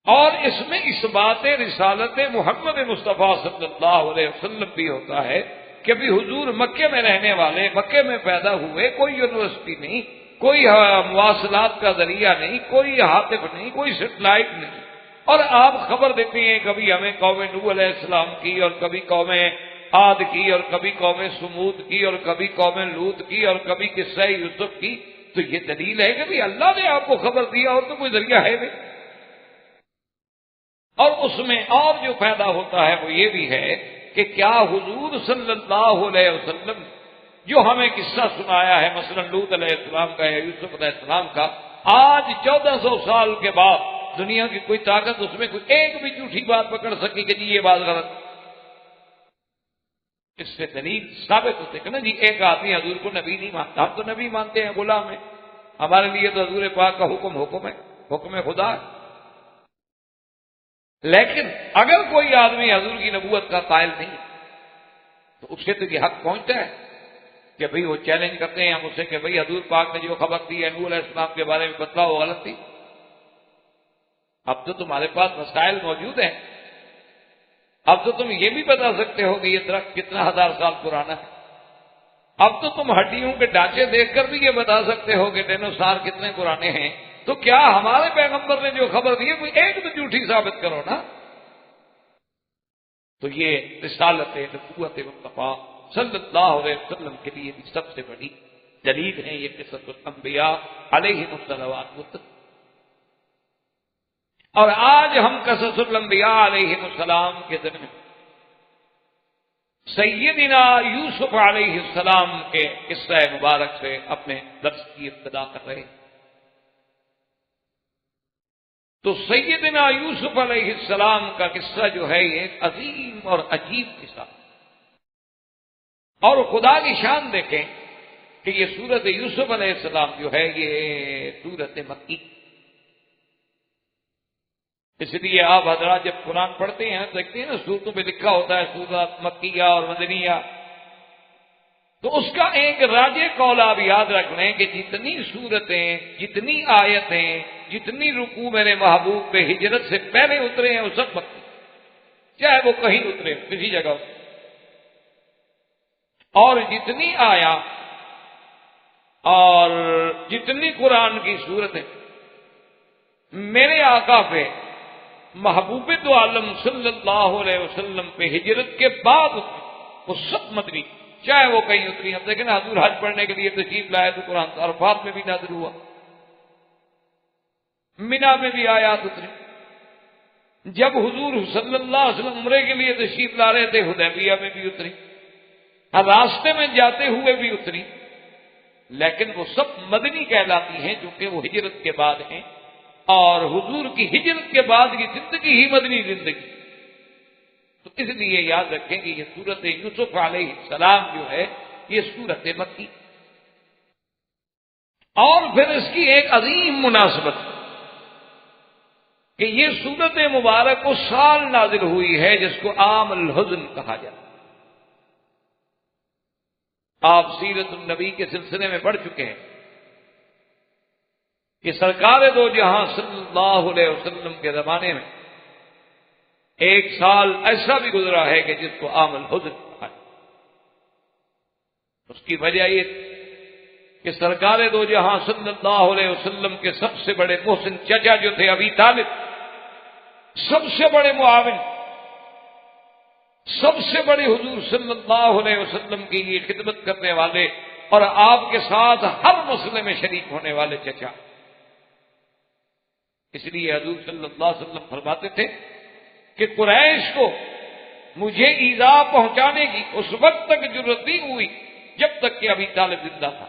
Speaker 2: اور اس میں اس بات رسالت محمد مصطفیٰ صلی اللہ علیہ وسلم بھی ہوتا ہے کہ بھی حضور مکے میں رہنے والے، مکے میں پیدا ہوئے، کوئی یونیورسٹی نہیں، کوئی مواصلات کا ذریعہ نہیں، کوئی ہاتف نہیں، کوئی سیٹلائٹ نہیں، اور آپ خبر دیتے ہیں کبھی ہمیں قوم نوح علیہ السلام کی، اور کبھی قوم عاد کی، اور کبھی قوم سمود کی، اور کبھی قوم لوط کی، اور کبھی قصہ یوسف کی. تو یہ دلیل ہے کہ بھی اللہ نے آپ کو خبر دیا، اور تو کوئی ذریعہ ہے نہیں. اور اس میں اور جو پیدا ہوتا ہے وہ یہ بھی ہے کہ کیا حضور صلی اللہ علیہ وسلم جو ہمیں قصہ سنایا ہے مثلا لوط علیہ السلام کا یا یوسف علیہ السلام کا، آج 1400 سال کے بعد دنیا کی کوئی طاقت اس میں کوئی ایک بھی جھوٹی بات پکڑ سکی کہ جی یہ بات غلط؟ اس سے دلیل ثابت ہوتے کہ نا جی ایک آدمی حضور کو نبی نہیں مانتا. ہم تو نبی مانتے ہیں، غلام ہیں. ہمارے لیے تو حضور پاک کا حکم ہے، حکم خدا ہے. لیکن اگر کوئی آدمی حضور کی نبوت کا قائل نہیں تو اس سے تو یہ حق پہنچتا ہے کہ بھئی وہ چیلنج کرتے ہیں ہم اسے کہ بھئی حضور پاک نے جو خبر دی ہے نوح علیہ السلام کے بارے میں بتلاؤ وہ غلط تھی. اب تو تمہارے پاس مسائل موجود ہیں، اب تو تم یہ بھی بتا سکتے ہو کہ یہ درخت کتنا ہزار سال پرانا ہے. اب تو تم ہڈیوں کے ڈھانچے دیکھ کر بھی یہ بتا سکتے ہو کہ ڈینوسار کتنے پرانے ہیں. تو کیا ہمارے پیغمبر نے جو خبر دی ہے کوئی ایک تو جھوٹی ثابت کرو نا. تو یہ رسالت نبوت مصطفیٰ صلی اللہ علیہ وسلم کے لیے بھی سب سے بڑی دلیل ہے یہ قصص الانبیاء علیہم الصلوات. اور آج ہم قصص الانبیاء علیہم السلام کے ذمہ سیدنا یوسف علیہ السلام کے قصہ مبارک سے اپنے درس کی ابتدا کر رہے ہیں. تو سیدنا یوسف علیہ السلام کا قصہ جو ہے یہ ایک عظیم اور عجیب قصہ. اور خدا کی شان دیکھیں کہ یہ سورت یوسف علیہ السلام جو ہے یہ سورت مکی. اس لیے آپ حضرات جب قرآن پڑھتے ہیں دیکھتے ہیں نا سورتوں پہ لکھا ہوتا ہے سورت مکیہ اور مدنیہ، تو اس کا ایک راجع قول آپ یاد رکھ لیں کہ جتنی سورتیں، جتنی آیتیں، جتنی رکوع میرے محبوب پہ ہجرت سے پہلے اترے ہیں وہ سب مکی، چاہے وہ کہیں اترے کسی جگہ. اور جتنی آیا اور جتنی قرآن کی صورتیں میرے آقا پہ محبوب دو عالم صلی اللہ علیہ وسلم پہ ہجرت کے بعد وہ سب مدنی، چاہے وہ کہیں اتری. ہم دیکھیں نا حضور حج پڑھنے کے لیے تشریف لائے تو قرآن عرفات میں بھی نازل ہوا، مینا میں بھی آیات اتری. جب حضور صلی اللہ علیہ وسلم عمرے کے لیے تشریف لا رہے تھے حدیبیہ میں بھی اتری، راستے میں جاتے ہوئے بھی اتری. لیکن وہ سب مدنی کہلاتی ہیں چونکہ وہ ہجرت کے بعد ہیں، اور حضور کی ہجرت کے بعد کی زندگی ہی مدنی زندگی. تو اس لیے یاد رکھیں کہ یہ سورت یوسف علیہ السلام جو ہے یہ سورت مکی. اور پھر اس کی ایک عظیم مناسبت کہ یہ سورت مبارک اس سال نازل ہوئی ہے جس کو عام الحزن کہا جاتا ہے. آپ سیرت النبی کے سلسلے میں پڑھ چکے ہیں کہ سرکار دو جہاں صلی اللہ علیہ وسلم کے زمانے میں ایک سال ایسا بھی گزرا ہے کہ جس کو عام الحزن کہا ہے. اس کی وجہ یہ کہ سرکار دو جہاں صلی اللہ علیہ وسلم کے سب سے بڑے محسن چچا جو تھے ابی طالب، سب سے بڑے معاون، سب سے بڑے حضور صلی اللہ علیہ وسلم کی یہ خدمت کرنے والے اور آپ کے ساتھ ہر مسئلے میں شریک ہونے والے چچا. اس لیے حضور صلی اللہ علیہ وسلم فرماتے تھے کہ قریش کو مجھے ایذا پہنچانے کی اس وقت تک جرأت نہیں ہوئی جب تک کہ ابی طالب زندہ تھا.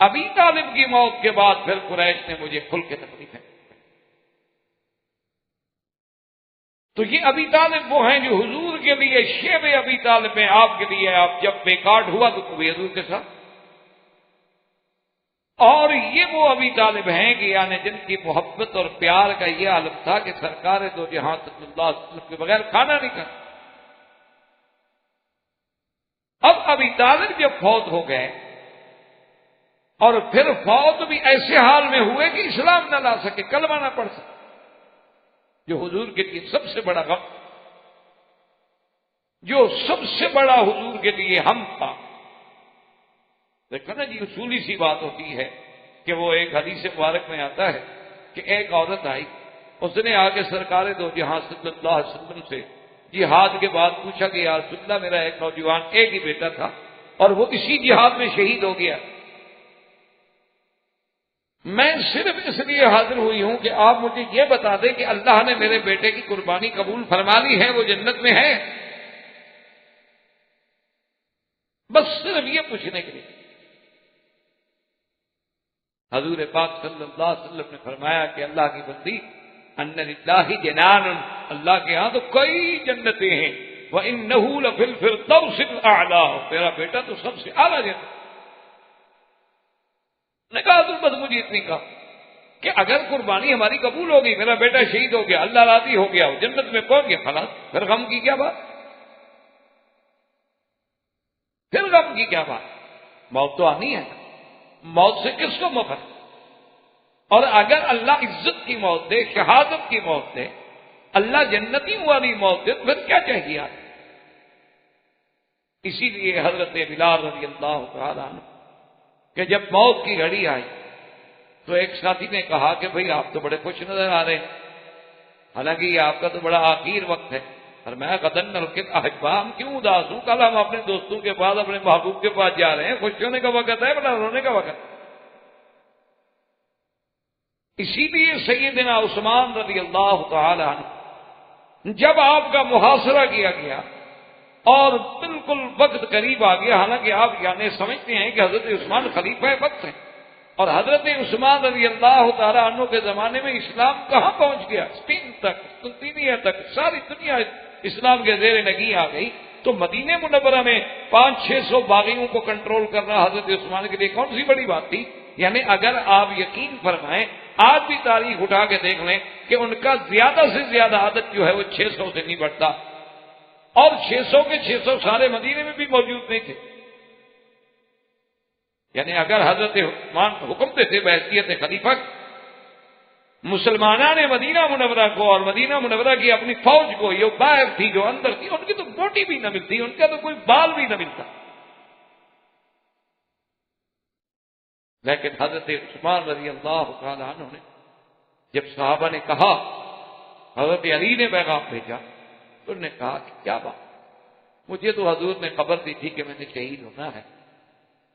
Speaker 2: ابی طالب کی موت کے بعد پھر قریش نے مجھے کھل کے تکلیفیں. تو یہ ابی طالب وہ ہیں جو حضور کے لیے شیب ابی طالب ہیں. آپ کے لیے آپ جب بیکارڈ ہوا تو کوئی حضور کے ساتھ. اور یہ وہ ابی طالب ہیں کہ یعنی جن کی محبت اور پیار کا یہ عالم تھا کہ سرکار دو جہاں صلی اللہ علیہ وسلم کے بغیر کھانا نہیں کھاتا۔ اب ابی طالب جب فوت ہو گئے اور پھر فوت بھی ایسے حال میں ہوئے کہ اسلام نہ لا سکے، کلمہ نہ پڑھ سکے، جو حضور کے لیے سب سے بڑا غم، جو سب سے بڑا حضور کے لیے ہم تھا۔ دیکھو نا جی، اصولی سی بات ہوتی ہے کہ وہ ایک حدیث مبارک میں آتا ہے کہ ایک عورت آئی، اس نے آگے سرکار دو جہاں صلی اللہ علیہ وسلم سے جہاد کے بعد پوچھا کہ یا رسول اللہ، میرا ایک نوجوان ایک ہی بیٹا تھا اور وہ اسی جہاد میں شہید ہو گیا، میں صرف اس لیے حاضر ہوئی ہوں کہ آپ مجھے یہ بتا دیں کہ اللہ نے میرے بیٹے کی قربانی قبول فرما لی ہے، وہ جنت میں ہے، بس صرف یہ پوچھنے کے لیے۔ حضور پاک صلی اللہ علیہ وسلم نے فرمایا کہ اللہ کی بندی، ان للہ جنان، اللہ کے ہاں تو کئی جنتیں ہیں، وَإِنَّهُ لَفِي الْفِرْدَوْسِ الْأَعْلَىٰ، تیرا بیٹا تو سب سے اعلیٰ جنت۔ نے کہا حضور بس مجھے اتنی کہا کہ اگر قربانی ہماری قبول ہوگی، میرا بیٹا شہید ہو گیا، اللہ راضی ہو گیا، وہ جنت میں پہنچ گیا، خلاص، پھر غم کی کیا بات؟ پھر غم کی کیا بات؟ موت تو آنی ہے، موت سے کس کو مفر؟ اور اگر اللہ عزت کی موت دے، شہادت کی موت دے، اللہ جنتی والی موت دے، پھر کیا چاہیے آپ؟ اسی لیے حضرت بلال رضی اللہ تعالیٰ عنہ کہ جب موت کی گھڑی آئی تو ایک ساتھی نے کہا کہ بھئی آپ تو بڑے خوش نظر آ رہے ہیں، حالانکہ یہ آپ کا تو بڑا آخر وقت ہے۔ اور میں قدن نلقت احبا، ہم کیوں اداس ہوں؟ کل ہم اپنے دوستوں کے پاس، اپنے محبوب کے پاس جا رہے ہیں، خوش ہونے کا وقت ہے بڑا رونے کا وقت۔ اسی لیے سیدنا عثمان رضی اللہ تعالی عنہ جب آپ کا محاصرہ کیا گیا اور بالکل وقت قریب آ گیا، حالانکہ آپ یعنی سمجھتے ہیں کہ حضرت عثمان خلیفہ وقت ہیں، اور حضرت عثمان رضی اللہ تعالی عنہ کے زمانے میں اسلام کہاں پہنچ گیا؟ اسپین تک، قسطنطنیہ تک، ساری دنیا اسلام کے زیر نگین آ گئی۔ تو مدینہ منورہ میں 500-600 باغیوں کو کنٹرول کرنا حضرت عثمان کے لیے کون سی بڑی بات تھی؟ یعنی اگر آپ یقین فرمائیں، آج بھی تاریخ اٹھا کے دیکھ لیں کہ ان کا زیادہ سے زیادہ عدد جو ہے وہ 600 سے نہیں بڑھتا، اور 600 کے 600 سارے مدینے میں بھی موجود نہیں تھے۔ یعنی اگر حضرت عثمان حکم دیتے بحیثیت خلیفہ، مسلمانوں نے مدینہ منورہ کو اور مدینہ منورہ کی اپنی فوج کو، یہ باہر تھی جو اندر تھی، ان کی تو بوٹی بھی نہ ملتی، ان کا تو کوئی بال بھی نہ ملتا۔ لیکن حضرت عثمان رضی اللہ تعالی عنہ نے جب صحابہ نے کہا، حضرت علی نے پیغام بھیجا، تو انہوں نے کہا کہ کیا بات؟ مجھے تو حضور نے خبر دی تھی کہ میں نے شہید ہونا ہے،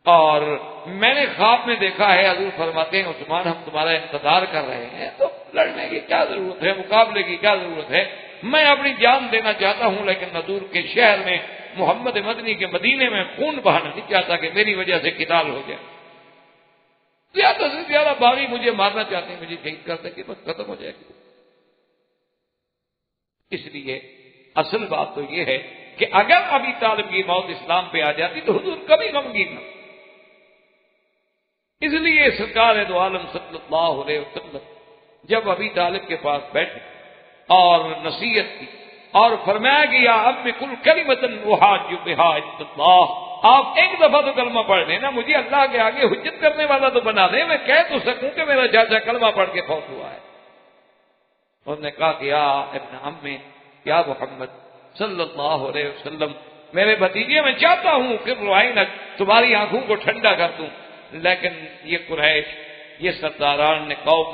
Speaker 2: اور میں نے خواب میں دیکھا ہے حضور فرماتے ہیں عثمان ہم تمہارا انتظار کر رہے ہیں، تو لڑنے کی کیا ضرورت ہے، مقابلے کی کیا ضرورت ہے؟ میں اپنی جان دینا چاہتا ہوں، لیکن حضور کے شہر میں، محمد مدنی کے مدینے میں خون بہانا نہیں چاہتا کہ میری وجہ سے قتال ہو جائے۔ زیادہ سے زیادہ باغی مجھے مارنا چاہتے ہیں، مجھے شہید کر سکے، بس ختم ہو جائے گی۔ اس لیے اصل بات تو یہ ہے کہ اگر ابی طالب کی موت اسلام پہ آ جاتی تو حضور کبھی غمگین نہ۔ اس لیے سرکار دو عالم صلی اللہ علیہ وسلم جب ابی طالب کے پاس بیٹھے اور نصیحت کی اور فرمایا کہ یا اب کل کلمۃ احاج بہا عند اللہ، آپ ایک دفعہ تو کلمہ پڑھ لینا، مجھے اللہ کے آگے حجت کرنے والا تو بنا دیں، میں کہہ تو سکوں کہ میرا چاچا کلمہ پڑھ کے فوت ہوا ہے۔ انہوں نے کہا کہ یا ابن عمی یا محمد صلی اللہ علیہ وسلم، میرے بھتیجے میں چاہتا ہوں کہ روائنک تمہاری آنکھوں کو ٹھنڈا کر دوں، لیکن یہ قریش، یہ سرداران نے قوم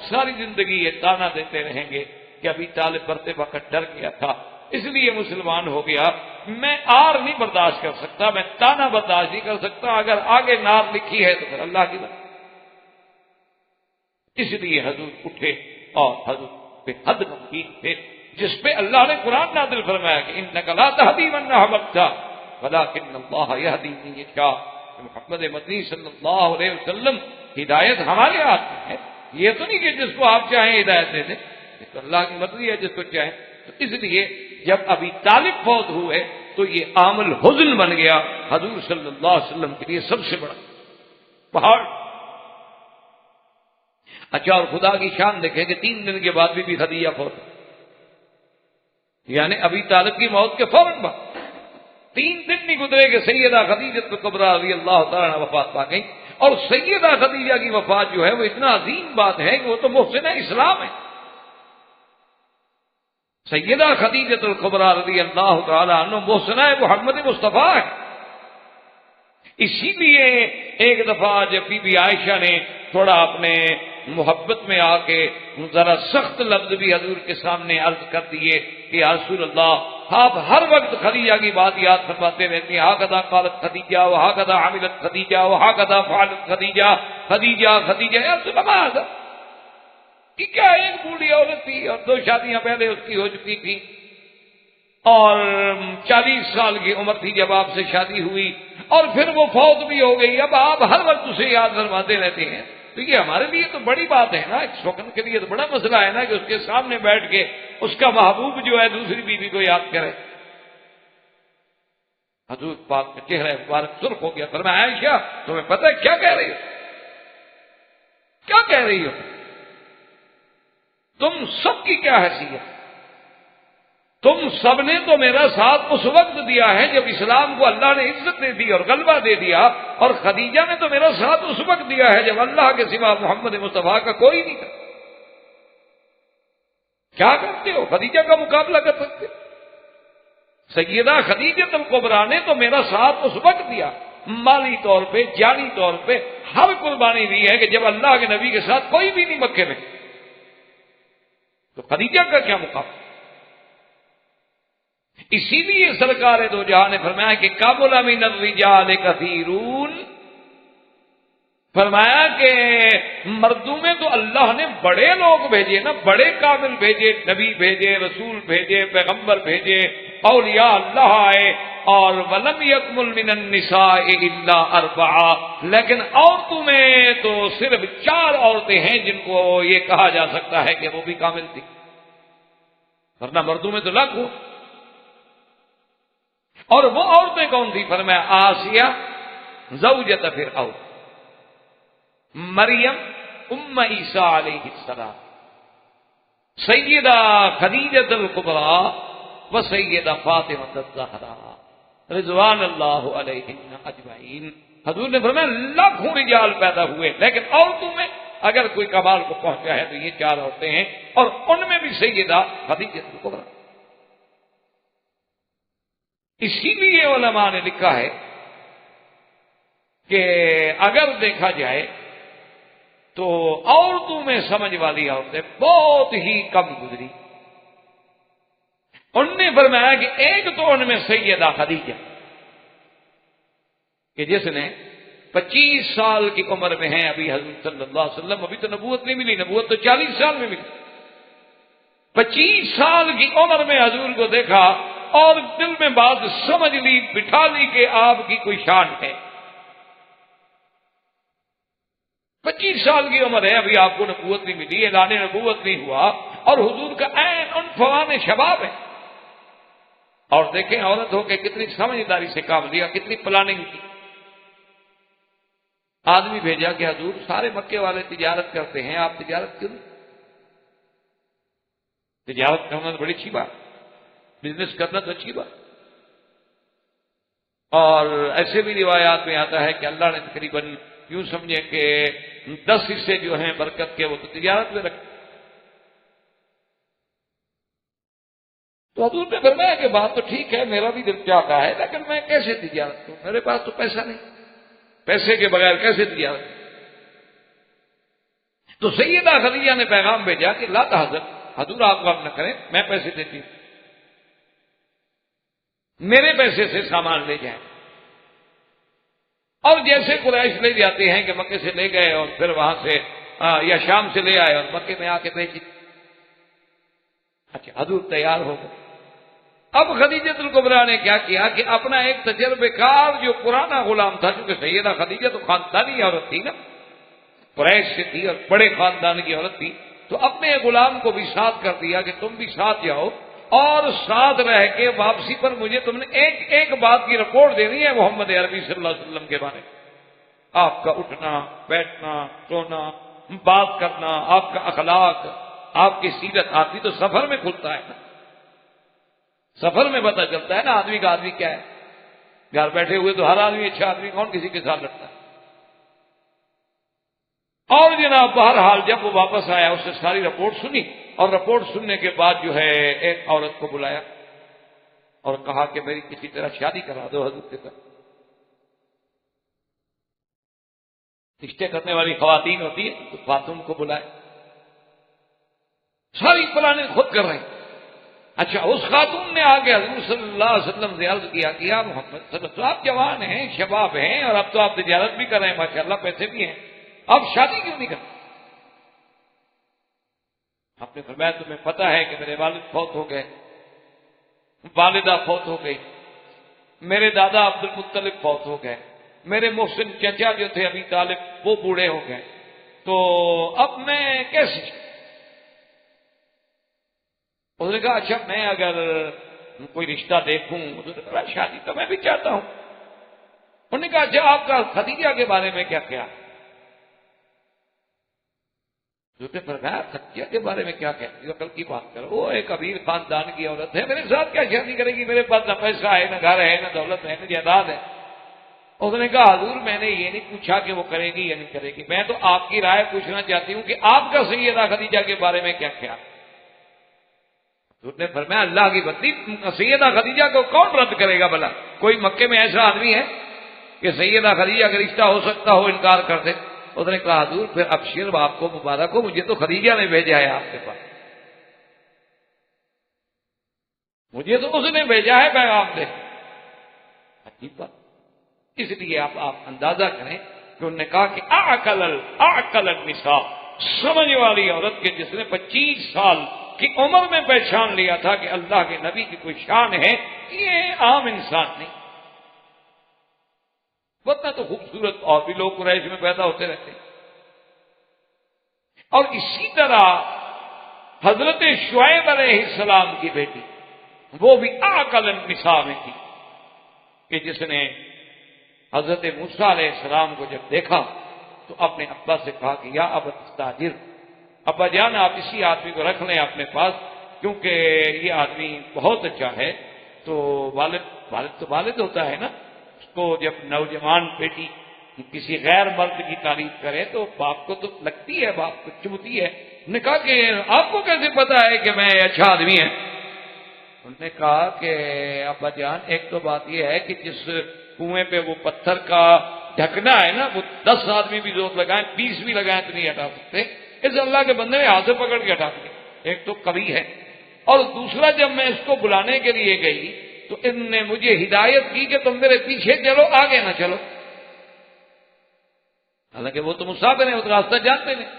Speaker 2: ساری زندگی یہ تانا دیتے رہیں گے کہ ابھی طالب برتے وقت ڈر گیا تھا اس لیے مسلمان ہو گیا، میں آر نہیں برداشت کر سکتا، میں تانا برداشت نہیں کر سکتا، اگر آگے نار لکھی ہے تو پھر اللہ کی بات۔ اس لیے حضور اٹھے اور حضور پہ حد غمگین تھے، جس پہ اللہ نے قرآن نازل فرمایا کہ انک لا تہدی من احببت ولکن اللہ یہدی من یشاء۔ محمد مدنی صلی اللہ علیہ وسلم، ہدایت ہمارے ہاتھ میں ہے، یہ تو نہیں کہ جس کو آپ چاہیں ہدایت دے دیں، یہ تو اللہ کی مرضی ہے جس کو چاہیں۔ تو اس لیے جب ابھی طالب فوت ہوئے تو یہ عامل حزن بن گیا حضور صلی اللہ علیہ وسلم کے لیے سب سے بڑا پہاڑ۔ اچھا، اور خدا کی شان دیکھیں کہ 3 دن کے بعد بھی خدیجہ فوت، یعنی ابی طالب کی موت کے فوراً بعد 3 دن نہیں گزرے کہ سیدہ خدیجہ کبریٰ رضی اللہ تعالیٰ عنہا وفات پا گئی. اور سیدہ خدیجہ کی وفات جو ہے وہ اتنا عظیم بات ہے کہ وہ تو محسنہ اسلام ہے. سیدہ خدیجہ کبریٰ رضی اللہ تعالیٰ عنہ محسنہ محمد مصطفیٰ ہے. اسی لیے ایک دفعہ جب بی بی عائشہ نے تھوڑا اپنے محبت میں آ کے ذرا سخت لفظ بھی حضور کے سامنے عرض کر دیے کہ یا رسول اللہ، آپ ہر وقت خدیجہ کی بات یاد فرماتے رہتے ہیں، ہاکذا قالت خدیجہ وہاکذا عملت خدیجہ وہاکذا فعلت خدیجہ، خدیجہ خدیجہ. یا رسول اللہ کہ کیا ایک بوڑھی عورت تھی اور 2 شادیاں پہلے اس کی ہو چکی تھی اور 40 سال کی عمر تھی جب آپ سے شادی ہوئی اور پھر وہ فوت بھی ہو گئی، اب آپ ہر وقت اسے یاد فرماتے رہتے ہیں. تو یہ ہمارے لیے تو بڑی بات ہے نا، ایک سکن کے لیے تو بڑا مسئلہ ہے نا کہ اس کے سامنے بیٹھ کے اس کا محبوب جو ہے دوسری بیوی کو یاد کرے. حضور پاک کا چہرہ مبارک سرخ ہو گیا. فرمایا عائشہ تمہیں پتہ ہے کیا کہہ رہی ہو؟ کیا کہہ رہی ہو؟ تم سب کی کیا حیثیت؟ تم سب نے تو میرا ساتھ اس وقت دیا ہے جب اسلام کو اللہ نے عزت دے دی اور غلبہ دے دیا، اور خدیجہ نے تو میرا ساتھ اس وقت دیا ہے جب اللہ کے سوا محمد مصطفیٰ کا کوئی نہیں تھا. کیا کرتے ہو؟ خدیجہ کا مقابلہ کر سکتے ہو؟ سیدہ خدیجہ کبریٰ نے تو میرا ساتھ اس وقت دیا، مالی طور پہ، جانی طور پہ ہر قربانی دی ہے کہ جب اللہ کے نبی کے ساتھ کوئی بھی نہیں مکے میں، تو خدیجہ کا کیا مقابلہ؟ اسی لیے سرکار دو جہاں نے فرمایا کہ قابل من الرجال کثیرون، فرمایا کہ مردوں میں تو اللہ نے بڑے لوگ بھیجے نا، بڑے کامل بھیجے، نبی بھیجے، رسول بھیجے، پیغمبر بھیجے، اولیاء اللہ آئے. اور ولم یکمل من النساء الا 4، لیکن عورتوں میں تو صرف 4 عورتیں ہیں جن کو یہ کہا جا سکتا ہے کہ وہ بھی کامل تھی، ورنہ مردوں میں تو لاکھوں. اور وہ عورتیں کون تھی؟ فرمایا آسیہ زوجۃ فرعون، مریم ام عیسیٰ علیہ السلام، سیدہ خدیجہ کبریٰ و سیدہ فاطمہ الزہراء رضوان اللہ علیہن اجمعین. حضور نے فرمایا لاکھوں رجال پیدا ہوئے، لیکن عورتوں میں اگر کوئی کمال کو پہنچا ہے تو یہ 4 عورتیں ہیں، اور ان میں بھی سیدہ خدیجہ کبریٰ. اسی لیے علماء نے لکھا ہے کہ اگر دیکھا جائے تو عورتوں میں سمجھ والی عورتیں بہت ہی کم گزری. انہوں نے فرمایا کہ ایک تو ان میں سیدہ خدیجہ کہ جس نے 25 سال کی عمر میں ہیں ابھی حضرت صلی اللہ علیہ وسلم، ابھی تو نبوت نہیں ملی، نبوت تو 40 سال میں ملی. 25 سال کی عمر میں حضور کو دیکھا اور دل میں بات سمجھ لی، بٹھا لی کہ آپ کی کوئی شان ہے. 25 سال کی عمر ہے، ابھی آپ کو نبوت نہیں ملی، اعلان نبوت نہیں ہوا، اور حضور کا عین عنفوان شباب ہے. اور دیکھیں عورت ہو کے کتنی سمجھداری سے کام لیا، کتنی پلاننگ کی. آدمی بھیجا کہ حضور سارے مکے والے تجارت کرتے ہیں، آپ تجارت کیوں نہیں؟ تجارت کرنا تو بڑی اچھی بات، بزنس کرنا تو اچھی بات. اور ایسے بھی روایات میں آتا ہے کہ اللہ نے تقریباً یوں سمجھے کہ 10 حصے جو ہیں برکت کے وہ تو تجارت میں رکھے. تو حضور نے فرمایا کہ بات تو ٹھیک ہے، میرا بھی دل چاہتا ہے، لیکن میں کیسے تجارت کروں؟ میرے پاس تو پیسہ نہیں، پیسے کے بغیر کیسے تجارت؟ تو سیدہ خدیجہ نے پیغام بھیجا کہ لا تحزن، حضور آپ غم نہ کریں، میں پیسے دیتی ہوں، میرے پیسے سے سامان لے جائیں. اور جیسے قریش لے جاتے ہیں کہ مکے سے لے گئے اور پھر وہاں سے یا شام سے لے آئے اور مکے میں آ کے بھیجی. اچھا حضور تیار ہو گئے. اب خدیجہ کبریٰ نے کیا کیا کہ اپنا ایک تجربہ کار جو پرانا غلام تھا، چونکہ سیدہ خدیجہ تو خاندانی عورت تھی نا، قریش سے تھی اور بڑے خاندان کی عورت تھی، تو اپنے غلام کو بھی ساتھ کر دیا کہ تم بھی ساتھ جاؤ اور ساتھ رہ کے واپسی پر مجھے تم نے ایک ایک بات کی رپورٹ دینی ہے محمد عربی صلی اللہ علیہ وسلم کے بارے میں. آپ کا اٹھنا، بیٹھنا، سونا، بات کرنا، آپ کا اخلاق، آپ کی سیرت آدمی تو سفر میں کھلتا ہے نا، سفر میں پتہ چلتا ہے نا آدمی کا آدمی کیا ہے. گھر بیٹھے ہوئے تو ہر آدمی اچھا آدمی کون کسی کے ساتھ لڑتا ہے. اور جناب بہرحال جب وہ واپس آیا اس نے ساری رپورٹ سنی، اور رپورٹ سننے کے بعد جو ہے ایک عورت کو بلایا اور کہا کہ میری کسی طرح شادی کرا دو حضور کے ساتھ. رشتے کرنے والی خواتین ہوتی ہے تو خاتون کو بلائے، ساری پلانیں خود کر رہے ہیں. اچھا اس خاتون نے آگے حضور صلی اللہ علیہ وسلم سے عرض کیا کہ یا محمد صلی اللہ علیہ وسلم، آپ جوان ہیں، شباب ہیں، اور اب تو آپ تجارت بھی کر رہے ہیں، ماشاءاللہ پیسے بھی ہیں، آپ شادی کیوں نہیں کرتے؟ آپ نے فرمایا تمہیں پتہ ہے کہ میرے والد فوت ہو گئے، والدہ فوت ہو گئی، میرے دادا عبد المطلب فوت ہو گئے، میرے محسن چچا جو تھے ابی طالب وہ بوڑھے ہو گئے، تو اب میں کیسے؟ اس نے کہا اچھا میں اگر کوئی رشتہ دیکھوں تو شادی تو میں بھی چاہتا ہوں. انہوں نے کہا اچھا آپ کا خدیجہ کے بارے میں کیا خیال؟ فرمایا خدیجہ کے بارے میں کیا کہتی ہو؟ کل کی بات کرو، وہ ایک امیر خاندان کی عورت ہے، میرے ساتھ کیا شادی کرے گی؟ میرے پاس نہ پیسہ ہے، نہ گھر ہے، نہ دولت ہے، نہ جائیداد ہے. اس نے کہا حضور میں نے یہ نہیں پوچھا کہ وہ کرے گی یا نہیں کرے گی، میں تو آپ کی رائے پوچھنا چاہتی ہوں کہ آپ کا سیدہ خدیجہ کے بارے میں کیا خیال؟ حضور نے فرمایا اللہ کی بندی، سیدہ خدیجہ کو کون رد کرے گا بھلا؟ کوئی مکے میں ایسا آدمی ہے کہ سیدہ خدیجہ کا رشتہ ہو سکتا ہو انکار کر دے؟ اس نے کہا حضور پھر ابشر آپ کو مبارک ہو، مجھے تو خدیجہ نے بھیجا ہے آپ کے پاس، مجھے تو اس نے بھیجا ہے پیغام دے. عجیب بات. اس لیے آپ اندازہ کریں کہ انہوں نے کہا کہ اعقل النساء، سمجھ والی عورت کے جس نے 25 سال کی عمر میں پہچان لیا تھا کہ اللہ کے نبی کی کوئی شان ہے، یہ عام انسان نہیں. ورنہ تو خوبصورت اور بھی لوگ قریش میں پیدا ہوتے رہتے. اور اسی طرح حضرت شعیب علیہ السلام کی بیٹی وہ بھی اعقل النساء میں تھی کہ جس نے حضرت موسیٰ علیہ السلام کو جب دیکھا تو اپنے ابا سے کہا کہ یا ابا استاجر، ابا جان آپ اسی آدمی کو رکھ لیں اپنے پاس، کیونکہ یہ آدمی بہت اچھا ہے. تو والد تو والد ہوتا ہے نا، اس کو جب نوجوان بیٹی کسی غیر مرد کی تعریف کرے تو باپ کو تو لگتی ہے، باپ کو چبھتی ہے. نے کہا کہ آپ کو کیسے پتا ہے کہ میں اچھا آدمی ہے؟ انہوں نے کہا کہ ابا جان ایک تو بات یہ ہے کہ جس کنویں پہ وہ پتھر کا ڈھکنا ہے نا، وہ 10 آدمی بھی زور لگائیں 20 بھی لگائیں تو نہیں ہٹا سکتے، اس اللہ کے بندے نے ہاتھ سے پکڑ کے ہٹا دیا. ایک تو کبھی ہے، اور دوسرا جب میں اس کو بلانے کے لیے گئی تو ان نے مجھے ہدایت کی کہ تم میرے پیچھے چلو، آگے نہ چلو. حالانکہ وہ تو مسافر ہیں، وہ تو راستہ جانتے نہیں.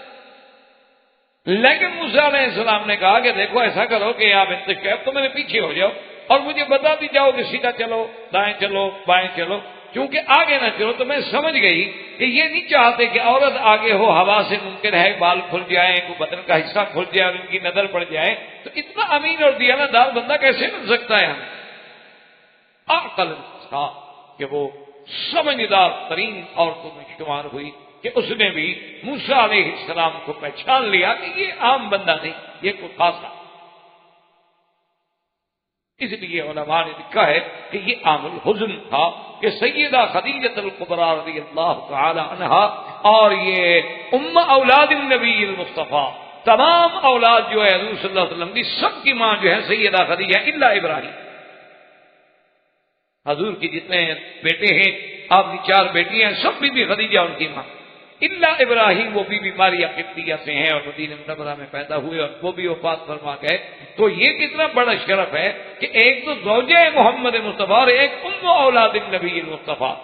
Speaker 2: لیکن موسیٰ علیہ السلام نے کہا کہ دیکھو ایسا کرو کہ آپ انتخاب تو میرے پیچھے ہو جاؤ اور مجھے بتا بھی جاؤ کہ سیدھا چلو، دائیں چلو، بائیں چلو، کیونکہ آگے نہ چلو. تو میں سمجھ گئی کہ یہ نہیں چاہتے کہ عورت آگے ہو، ہوا سے ممکن ہے بال کھل جائیں، کوئی بدن کا حصہ کھل جائے اور ان کی نظر پڑ جائے. تو اتنا امین اور دیانت دار بندہ کیسے مل سکتا ہے ہمیں؟ عقل تھا کہ وہ سمجھدار ترین عورتوں میں شمار ہوئی کہ اس نے بھی موسیٰ علیہ السلام کو پہچان لیا کہ یہ عام بندہ نہیں، یہ کوئی خاصا. اس لیے علماء نے لکھا ہے کہ یہ عام الحزن تھا کہ سیدہ خدیجہ الکبریٰ رضی اللہ تعالی عنہا اور یہ اولاد النبی المصطفیٰ، تمام اولاد جو ہے حضور صلی اللہ علیہ وسلم کی، سب کی ماں جو ہے سیدہ خدیجہ الا ابراہیم. حضور کی جتنے بیٹے ہیں، آپ کی 4 بیٹیاں ہیں، سب بھی خدیجہ ان کی ماں. الا ابراہیم وہ بھی بیماری قبطیہ سے ہیں اور مدینہ منورہ میں پیدا ہوئے اور وہ بھی وفات فرما گئے. تو یہ کتنا بڑا شرف ہے کہ ایک تو زوجہ محمد مصطفیٰ اور ایک اولاد النبی المصطفیٰ،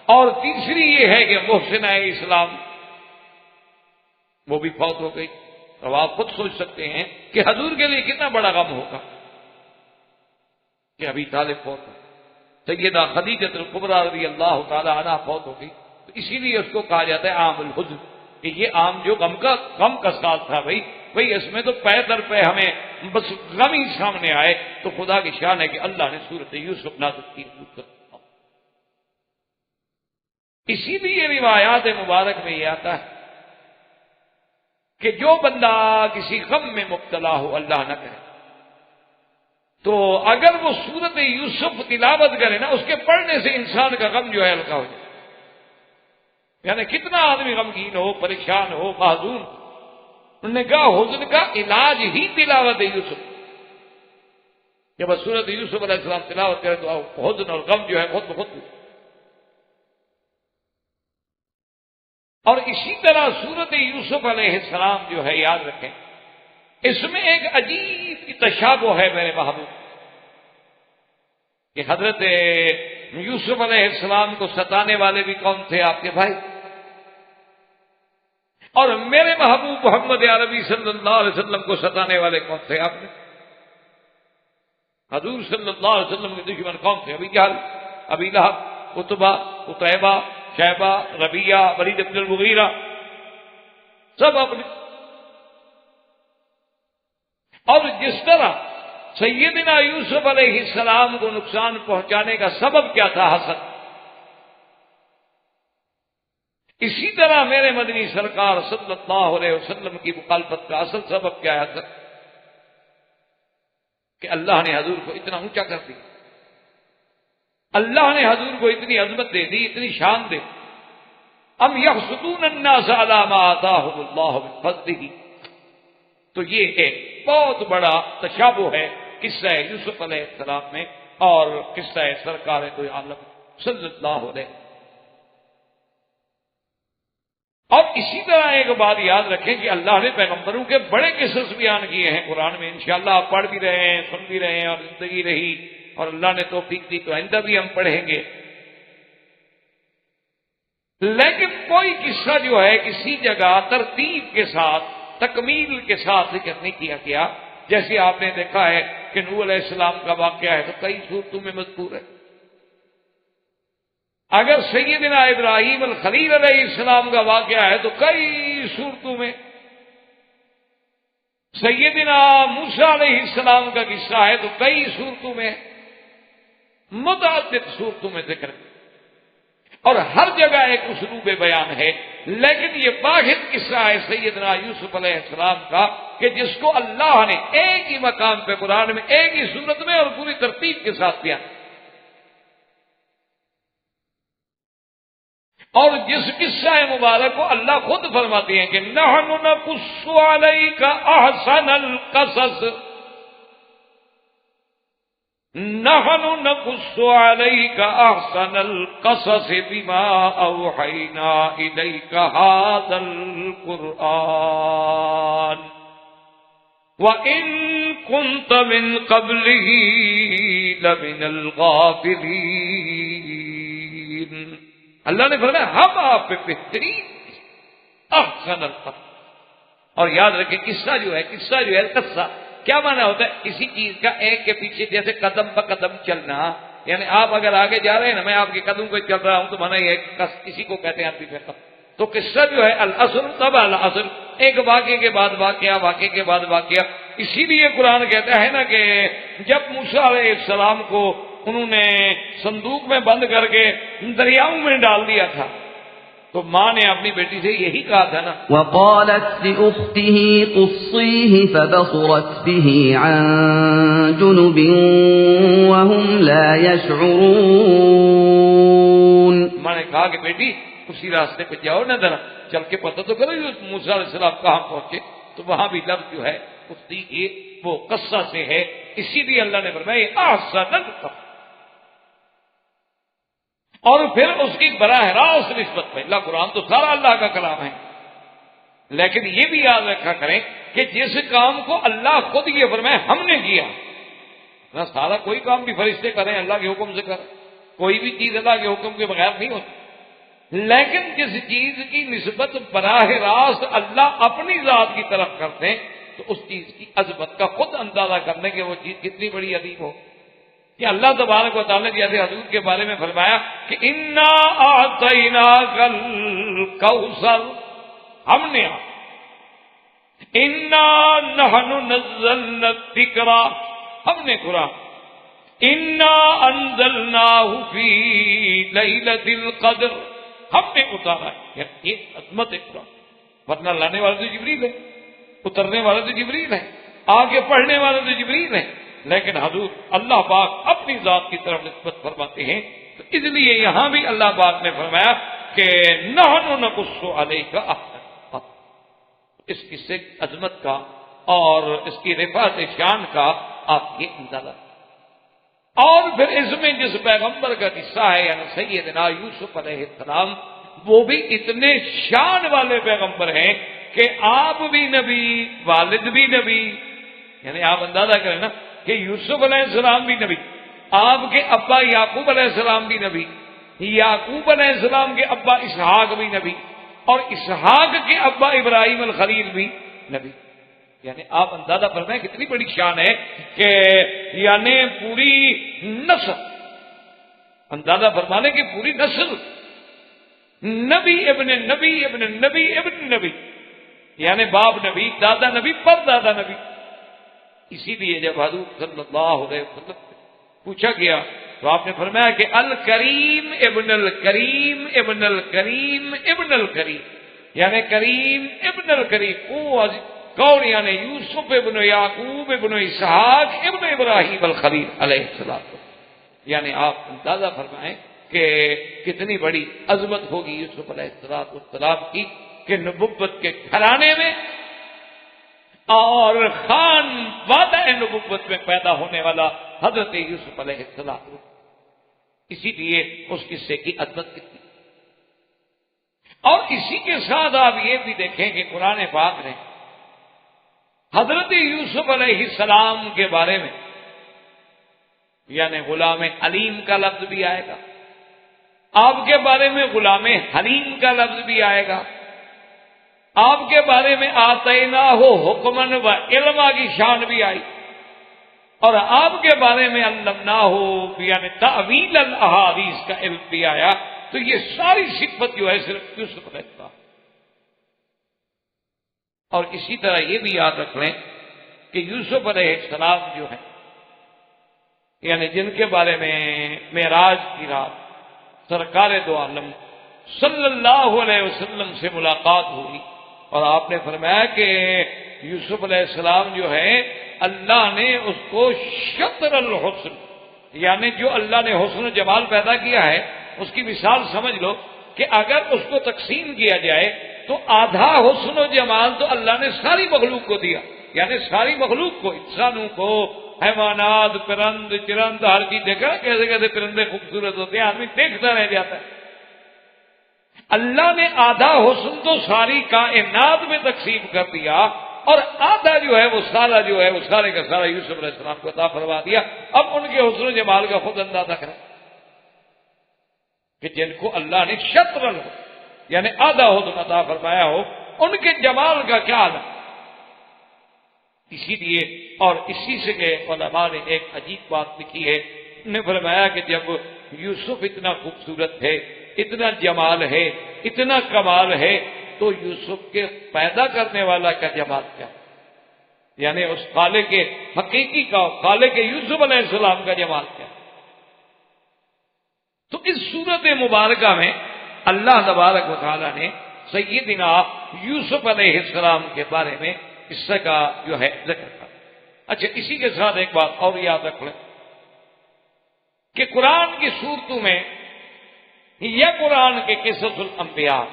Speaker 2: اور تیسری یہ ہے کہ محسنہ اسلام وہ بھی فوت ہو گئی. اب آپ خود سوچ سکتے ہیں کہ حضور کے لیے کتنا بڑا غم ہوگا کہ ابی طالب فوت ہو، سیدہ خدیجہ الکبریٰ رضی اللہ تعالی عنہا فوت ہو گئی. تو اسی لیے اس کو کہا جاتا ہے عام الحزن، کہ یہ عام جو غم کا سال تھا. بھئی اس میں تو پے در پے ہمیں بس غم ہی سامنے آئے. تو خدا کی شان ہے کہ اللہ نے سورۃ یوسف نازل کی. اسی لیے روایات مبارک میں یہ آتا ہے کہ جو بندہ کسی غم میں مبتلا ہو اللہ نہ کرے، تو اگر وہ سورت یوسف تلاوت کرے نا، اس کے پڑھنے سے انسان کا غم جو ہے ہلکا ہو جائے. یعنی کتنا آدمی غمگین ہو، پریشان ہو، محزون، انہوں نے کہا حزن کا علاج ہی تلاوت یوسف. جب سورت یوسف علیہ السلام تلاوت کرے تو حزن اور غم جو ہے خود بخود. اور اسی طرح سورت یوسف علیہ السلام جو ہے یاد رکھیں، اس میں ایک عجیب تشابہ ہے میرے محبوب، کہ حضرت یوسف علیہ السلام کو ستانے والے بھی کون تھے؟ آپ کے بھائی. اور میرے محبوب محمد عربی صلی اللہ علیہ وسلم کو ستانے والے کون تھے؟ آپ نے حضور صلی اللہ علیہ وسلم کے دشمن کون تھے؟ ابی جہل، ابی لہب، عتبہ، عتیبہ، شیبہ، ربیہ، ولید بن المغیرہ، سب اپنے. اور جس طرح سیدنا یوسف علیہ السلام کو نقصان پہنچانے کا سبب کیا تھا؟ حسد. اسی طرح میرے مدنی سرکار صلی اللہ علیہ وسلم کی مخالفت کا اصل سبب کیا ہے؟ حسد. کہ اللہ نے حضور کو اتنا اونچا کر دیا، اللہ نے حضور کو اتنی عظمت دے دی، اتنی شان دے. ام یحسدون الناس علی ما آتاہم اللہ من فضلہ. تو یہ ایک بہت بڑا تشابہ ہے قصہ یوسف علیہ السلام میں اور قصہ سرکار دو عالم صلی اللہ علیہ. اور اسی طرح ایک بات یاد رکھیں کہ اللہ نے پیغمبروں کے بڑے قصص بیان کیے ہیں قرآن میں. انشاءاللہ آپ پڑھ بھی رہے ہیں، سن بھی رہے ہیں، اور زندگی رہی اور اللہ نے توفیق دی تو آئندہ بھی ہم پڑھیں گے. لیکن کوئی قصہ جو ہے کسی جگہ ترتیب کے ساتھ، تکمیل کے ساتھ ذکر نہیں کیا گیا. جیسے آپ نے دیکھا ہے کہ نوح علیہ السلام کا واقعہ ہے تو کئی صورتوں میں مذکور ہے. اگر سیدنا ابراہیم الخلیل علیہ السلام کا واقعہ ہے تو کئی صورتوں میں. سیدنا موسیٰ علیہ السلام کا قصہ ہے تو کئی صورتوں میں، متعدد صورتوں میں ذکر ہے. اور ہر جگہ ایک اسلوب بیان ہے. لیکن یہ واحد قصہ ہے سیدنا یوسف علیہ السلام کا کہ جس کو اللہ نے ایک ہی مقام پہ قرآن میں ایک ہی صورت میں اور پوری ترتیب کے ساتھ بیان. اور جس قصہ مبارک کو اللہ خود فرماتے ہیں کہ نحن نقص علیک احسن القصص، نحن نقص علیک احسن القصص بما اوحینا الیک ھذا القرآن وَإِن كُنتَ مِن قَبْلِهِ لَمِنَ الْغَافِلِينَ. اللہ نے فرمایا ہم آپ پہ بہترین احسن القصص. اور یاد رکھیں قصہ جو ہے قصہ کیا معنی ہوتا ہے؟ کسی چیز کا ایک کے پیچھے جیسے قدم بقدم چلنا. یعنی آپ اگر آگے جا رہے ہیں نا، میں آپ کے قدم پہ چل رہا ہوں تو معنی یہ ہے کسی کو کہتے ہیں عربی میں قصہ. تو قصہ جو ہے الاصل تب الاصل، ایک واقعے کے بعد واقعے کے بعد واقعہ. اسی لیے قرآن کہتا ہے نا کہ جب موسیٰ علیہ السلام کو انہوں نے صندوق میں بند کر کے دریاؤں میں ڈال دیا تھا تو ماں نے اپنی بیٹی سے یہی کہا تھا نا،
Speaker 3: وقالت لأخته قصيه فبصرت به عن جنب وهم لا يشعرون.
Speaker 2: ماں نے کہا کہ بیٹی اسی راستے پہ جاؤ نا، ذرا چل کے پتہ تو کرو موسیٰ علیہ السلام کہاں پہنچے. تو وہاں بھی لفظ جو ہے اس کی وہ قصہ سے ہے. اسی لیے اللہ نے فرمایا احسن القصص. اور پھر اس کی براہ راست نسبت پہ، اللہ قرآن تو سارا اللہ کا کلام ہے، لیکن یہ بھی یاد رکھا کریں کہ جس کام کو اللہ خود یہ فرمائے ہم نے کیا نہ، سارا کوئی کام بھی فرشتے کریں اللہ کے حکم سے کریں، کوئی بھی چیز اللہ کے حکم کے بغیر نہیں ہوتی. لیکن جس چیز کی نسبت براہ راست اللہ اپنی ذات کی طرف کرتے ہیں تو اس چیز کی عظمت کا خود اندازہ کرنے کے وہ چیز کتنی بڑی عظیم ہو. کہ اللہ تبارک و تعالیٰ جیسے حضور کے بارے میں فرمایا کہ انا اعطیناک الکوثر، ہم نے انا نحن نزلنا الذکر، ہم نے قرآن انا انزلناہ فی لیلۃ القدر، ہم نے اتارا ہے. یہ عظمت ہے قرآن، ورنہ لانے والے تو جبریل ہے. اترنے والے تو جبریل ہیں، آگے پڑھنے والے تو جبریل ہیں، لیکن حضور اللہ پاک اپنی ذات کی طرف نسبت فرماتے ہیں، تو اس لیے یہاں بھی اللہ پاک نے فرمایا کہ نحن نقص علیک احسن، اس کی عظمت کا اور اس کی رفعت شان کا آپ یہ اندازہ۔ اور پھر اس میں جس پیغمبر کا قصہ ہے یعنی سیدنا یوسف علیہ السلام، وہ بھی اتنے شان والے پیغمبر ہیں کہ آپ بھی نبی، والد بھی نبی، یعنی آپ اندازہ کریں نا کہ یوسف علیہ السلام بھی نبی، آپ کے ابا یعقوب علیہ السلام بھی نبی، یعقوب علیہ السلام کے ابا اسحاق بھی نبی، اور اسحاق کے ابا ابراہیم الخلیل بھی نبی۔ یعنی آپ اندازہ فرمائیں کتنی بڑی شان ہے کہ یعنی پوری نسل، اندازہ فرمانے کی پوری نسل نبی ابن نبی ابن نبی ابن نبی، یعنی باپ نبی، دادا نبی، پر دادا نبی۔ اسی لیے جب حضور صلی اللہ علیہ وسلم پوچھا گیا تو آپ نے فرمایا کہ الکریم ابن الکریم ابن الکریم ابن الکریم، یعنی کریم ابن الکریم، وہ کون؟ یعنی یوسف ابن یعقوب ابن اسحاق ابن ابراہیم الخلیل علیہ السلام۔ یعنی آپ اندازہ فرمائیں کہ کتنی بڑی عظمت ہوگی یوسف علیہ السلام کی کہ نبوت کے گھرانے میں اور خان وعدہ نبوت میں پیدا ہونے والا حضرت یوسف علیہ السلام، اسی لیے اس قصے کی عظمت کتنی۔ اور اسی کے ساتھ آپ یہ بھی دیکھیں کہ قرآن پاک نے حضرت یوسف علیہ السلام کے بارے میں یعنی غلام علیم کا لفظ بھی آئے گا، آپ کے بارے میں غلام حلیم کا لفظ بھی آئے گا، آپ کے بارے میں آتیناہ حکمن و علما کی شان بھی آئی، اور آپ کے بارے میں علمناہ یعنی تعویل الاحادیث کا علم بھی آیا۔ تو یہ ساری صفت جو ہے صرف یوسف علیہ السلام۔ اور اسی طرح یہ بھی یاد رکھ لیں کہ یوسف علیہ السلام جو ہے یعنی جن کے بارے میں معراج کی رات سرکار دو عالم صلی اللہ علیہ وسلم سے ملاقات ہوئی، اور آپ نے فرمایا کہ یوسف علیہ السلام جو ہے اللہ نے اس کو شطر الحسن، یعنی جو اللہ نے حسن و جمال پیدا کیا ہے اس کی مثال سمجھ لو کہ اگر اس کو تقسیم کیا جائے تو آدھا حسن و جمال تو اللہ نے ساری مخلوق کو دیا، یعنی ساری مخلوق کو، انسانوں کو، حیوانات، پرند چرند، ہر چیز دیکھا کیسے کیسے پرندے خوبصورت ہوتے ہیں، آدمی دیکھتا رہ جاتا ہے۔ اللہ نے آدھا حسن تو ساری کائنات میں تقسیم کر دیا، اور آدھا جو ہے وہ سارا جو ہے وہ سارے کا سارا یوسف علیہ السلام کو عطا فرما دیا۔ اب ان کے حسن و جمال کا خود اندازہ کریں کہ جن کو اللہ نے شطر یعنی آدھا حسن عطا فرمایا ہو، ان کے جمال کا کیا حال ہے۔ اسی لیے اور اسی سے کہ علماء نے ایک عجیب بات لکھی ہے، نے فرمایا کہ جب یوسف اتنا خوبصورت ہے، اتنا جمال ہے، اتنا کمال ہے، تو یوسف کے پیدا کرنے والا کا جمال کیا، یعنی اس خالق کے حقیقی کا، خالق یوسف علیہ السلام کا جمال کیا۔ تو اس صورت مبارکہ میں اللہ تبارک و تعالیٰ نے سیدنا یوسف علیہ السلام کے بارے میں قصہ کا جو ہے ذکر کرا۔ اچھا، اسی کے ساتھ ایک بات اور یاد رکھ لیں کہ قرآن کی صورتوں میں یا قرآن کے قصص الانبیاء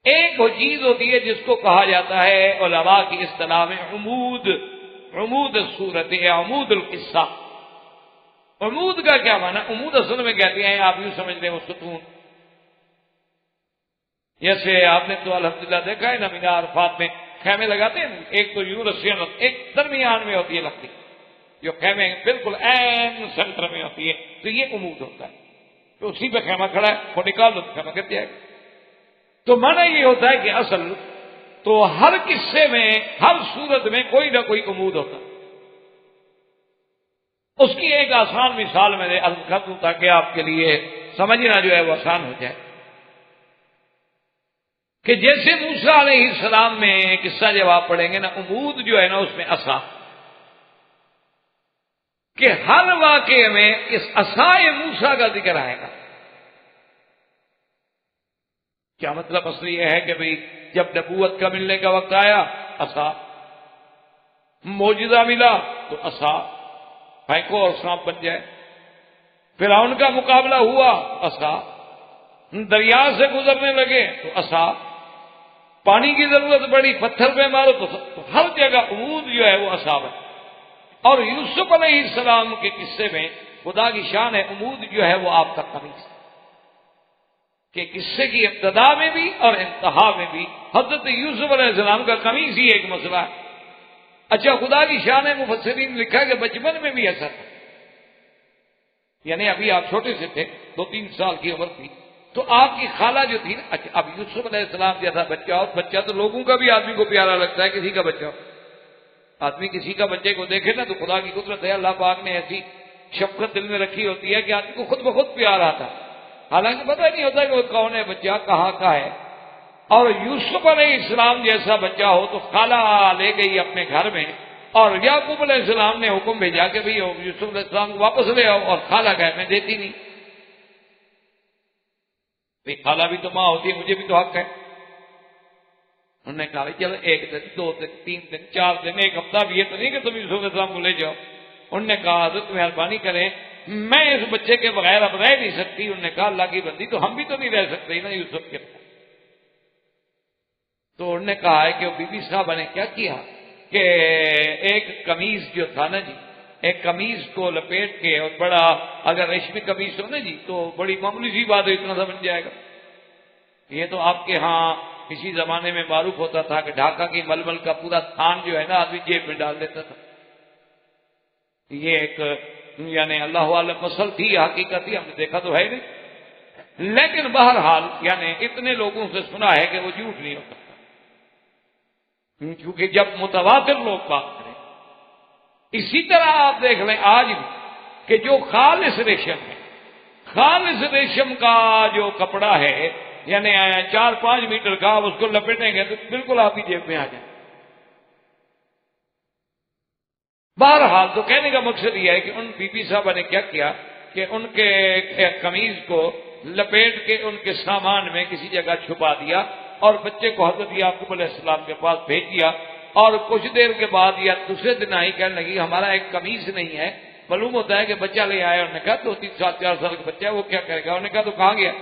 Speaker 2: ایک وہ چیز ہوتی ہے جس کو کہا جاتا ہے علماء کی اصطلاح میں عمود الصورت یا عمود القصہ۔ عمود کا کیا معنی؟ عمود اصل میں کہتے ہیں، آپ یوں سمجھ لیں وہ ستون، جیسے آپ نے تو الحمدللہ دیکھا ہے نا مینار عرفات میں خیمے لگاتے ہیں، ایک تو یوں رسیاں ایک درمیان میں ہوتی ہے لکڑی، جو خیمے بالکل عین سینٹر میں ہوتی ہے، تو یہ عمود ہوتا ہے، تو اسی پہ خیمہ کھڑا ہے، وہ نکال دو تو خیمہ گر جائے گا۔ تو معنی یہ ہوتا ہے کہ اصل تو ہر قصے میں، ہر صورت میں کوئی نہ کوئی عمود ہوتا ہے۔ اس کی ایک آسان مثال میں نے عرض کر دوں تاکہ آپ کے لیے سمجھنا جو ہے وہ آسان ہو جائے کہ جیسے موسیٰ علیہ السلام میں قصہ جب آپ پڑھیں گے نا، عمود جو ہے نا اس میں عصا، کہ ہر واقعے میں اس عصائے موسیٰ کا ذکر آئے گا۔ کیا مطلب اصلی یہ ہے کہ بھئی جب نبوت کا ملنے کا وقت آیا عصا، معجزہ ملا تو عصا پھینکو اور سانپ بن جائے، فرعون کا مقابلہ ہوا عصا، دریا سے گزرنے لگے تو عصا، پانی کی ضرورت پڑی پتھر پہ مارو تو ہر جگہ عمود جو ہے وہ عصا ہے۔ اور یوسف علیہ السلام کے قصے میں خدا کی شان ہے، عمود جو ہے وہ آپ کا قمیص کہ قصے کی ابتدا میں بھی اور انتہا میں بھی حضرت یوسف علیہ السلام کا قمیص ہی ایک مسئلہ ہے۔ اچھا خدا کی شان ہے، مفسرین نے لکھا کہ بچپن میں بھی ایسا تھا، یعنی ابھی آپ چھوٹے سے تھے، 2-3 سال کی عمر تھی، تو آپ کی خالہ جو تھی نا، اچھا اب یوسف علیہ السلام جیسا بچہ، اور بچہ تو لوگوں کا بھی آدمی کو پیارا لگتا ہے، کسی کا بچہ، آدمی کسی کا بچے کو دیکھے نا تو خدا کی قدرت ہے، اللہ پاک نے ایسی شفقت دل میں رکھی ہوتی ہے کہ آدمی کو خود بخود پیار آتا ہے، حالانکہ پتہ نہیں ہوتا کہ وہ کون ہے بچہ، کہاں کا ہے۔ اور یوسف علیہ السلام جیسا بچہ ہو تو خالہ لے گئی اپنے گھر میں، اور یعقوب علیہ السلام نے حکم بھیجا کہ بھئی یوسف علیہ السلام کو واپس لے آؤ، اور خالہ گھر میں دیتی نہیں، بھئی خالہ بھی تو ماں ہوتی ہے، مجھے بھی تو حق ہے۔ انہوں نے کہا چلو 1 دن 2 دن 3 دن 4 دن 1 ہفتہ بھی یہ تو نہیں کہ تم یوسف علیہ السلام کو لے جاؤ۔ انہوں نے کہا حضرت مہربانی کریں، میں اس بچے کے بغیر اب رہ نہیں سکتی۔ انہوں نے کہا اللہ کی بندی تو ہم بھی تو نہیں رہ سکتے نا یوسف کے بغیر۔ تو انہوں نے کہا ہے کہ وہ بی بی صاحبہ نے کیا کیا کہ ایک قمیض جو تھا نا جی، ایک قمیض کو لپیٹ کے، اور بڑا اگر ریشمی قمیض ہو نا جی تو بڑی معمولی سی بات ہے، اتنا سا بن جائے گا۔ یہ تو آپ کے ہاں کسی زمانے میں معروف ہوتا تھا کہ ڈھاکہ کی ململ کا پورا تھان جو ہے نا آدمی جیب میں ڈال دیتا تھا۔ یہ ایک یعنی اللہ عالم مسل تھی، حقیقت تھی، ہم نے دیکھا تو ہے نہیں، لیکن بہرحال یعنی اتنے لوگوں سے سنا ہے کہ وہ جھوٹ نہیں ہو سکتا، کیونکہ جب متواتر لوگ بات کریں۔ اسی طرح آپ دیکھ لیں آج بھی کہ جو خالص ریشم ہے، خالص ریشم کا جو کپڑا ہے یعنی 4-5 میٹر کا، آپ اس کو لپیٹیں گے تو بالکل آپ کی جیب میں آ جائے۔ بہرحال تو کہنے کا مقصد یہ ہے کہ ان بی بی صاحبہ نے کیا کیا کہ ان کے قمیض کو لپیٹ کے ان کے سامان میں کسی جگہ چھپا دیا، اور بچے کو حضرت یعقوب علیہ السلام کے پاس بھیج دیا، اور کچھ دیر کے بعد یا دوسرے دن آئی کہنے لگی ہمارا ایک قمیص نہیں ہے۔ معلوم ہوتا ہے کہ بچہ لے آیا، انہوں نے کہا 2-3 سال 4 سال کا بچہ ہے وہ کیا کرے گا، انہوں نے کہا تو کہاں گیا۔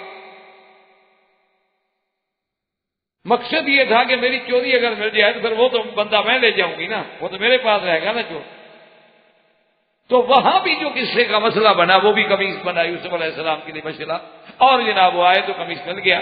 Speaker 2: مقصد یہ تھا کہ میری چوری اگر مل جائے تو پھر وہ تو بندہ میں لے جاؤں گی نا، وہ تو میرے پاس رہے گا نا چور۔ تو وہاں بھی جو قصے کا مسئلہ بنا وہ بھی قمیص بنا یوسف علیہ السلام کے لیے مسئلہ، اور جناب وہ آئے تو قمیص مل گیا۔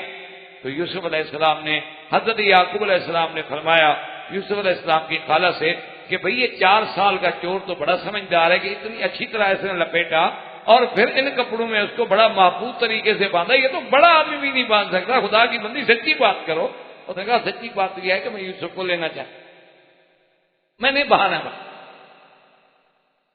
Speaker 2: تو یوسف علیہ السلام نے، حضرت یعقوب علیہ السلام نے فرمایا یوسف علیہ السلام کی خالہ سے کہ بھئی یہ 4 سال کا چور تو بڑا سمجھدار ہے کہ اتنی اچھی طرح اس نے لپیٹا اور پھر ان کپڑوں میں اس کو بڑا محفوظ طریقے سے باندھا، یہ تو بڑا آدمی بھی نہیں باندھ سکتا، خدا کی بندی سچی بات کرو۔ اس نے کہا سچی بات تو یہ ہے کہ میں یوسف کو لینا چاہتا، میں نے بہانا بنا۔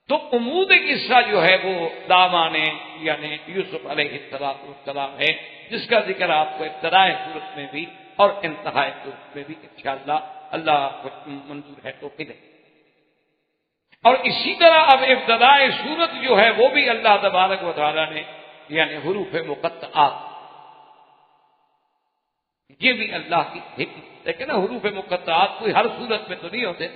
Speaker 2: تو عمود قصہ جو ہے وہ دامان یعنی یوسف علیہ السلام ہے، جس کا ذکر آپ کو ابتدائے صورت میں بھی اور انتہائی صورت میں بھی انشاءاللہ اللہ کو منظور ہے تو پھر۔ اور اسی طرح اب ابتدائے صورت جو ہے وہ بھی اللہ تبارک و تعالی نے یعنی حروف مقطعات، یہ بھی اللہ کی حکمت، لیکن حروف مقطعات کوئی ہر صورت میں تو نہیں ہوتے،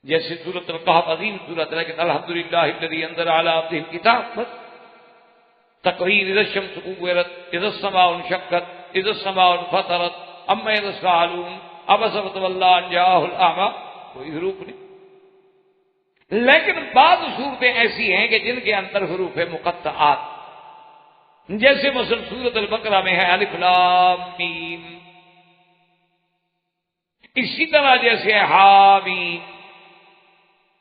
Speaker 2: جیسے سورۃ القحف عظیم سورت ہے، لیکن الحمدللہ الذی انزل علی عبدہ الکتاب، بس تقریر اذا الشمس کورت اذا السماء انشقت اذا السماء انفطرت اما يتساءلون عبس وتولى ان جاءه الاعمى، کوئی حروف نہیں۔ لیکن بعض صورتیں ایسی ہیں کہ جن کے اندر حروف مقطعات، جیسے مثلا سورۃ البقرہ میں ہے الف لام میم، اسی طرح جیسے حامیم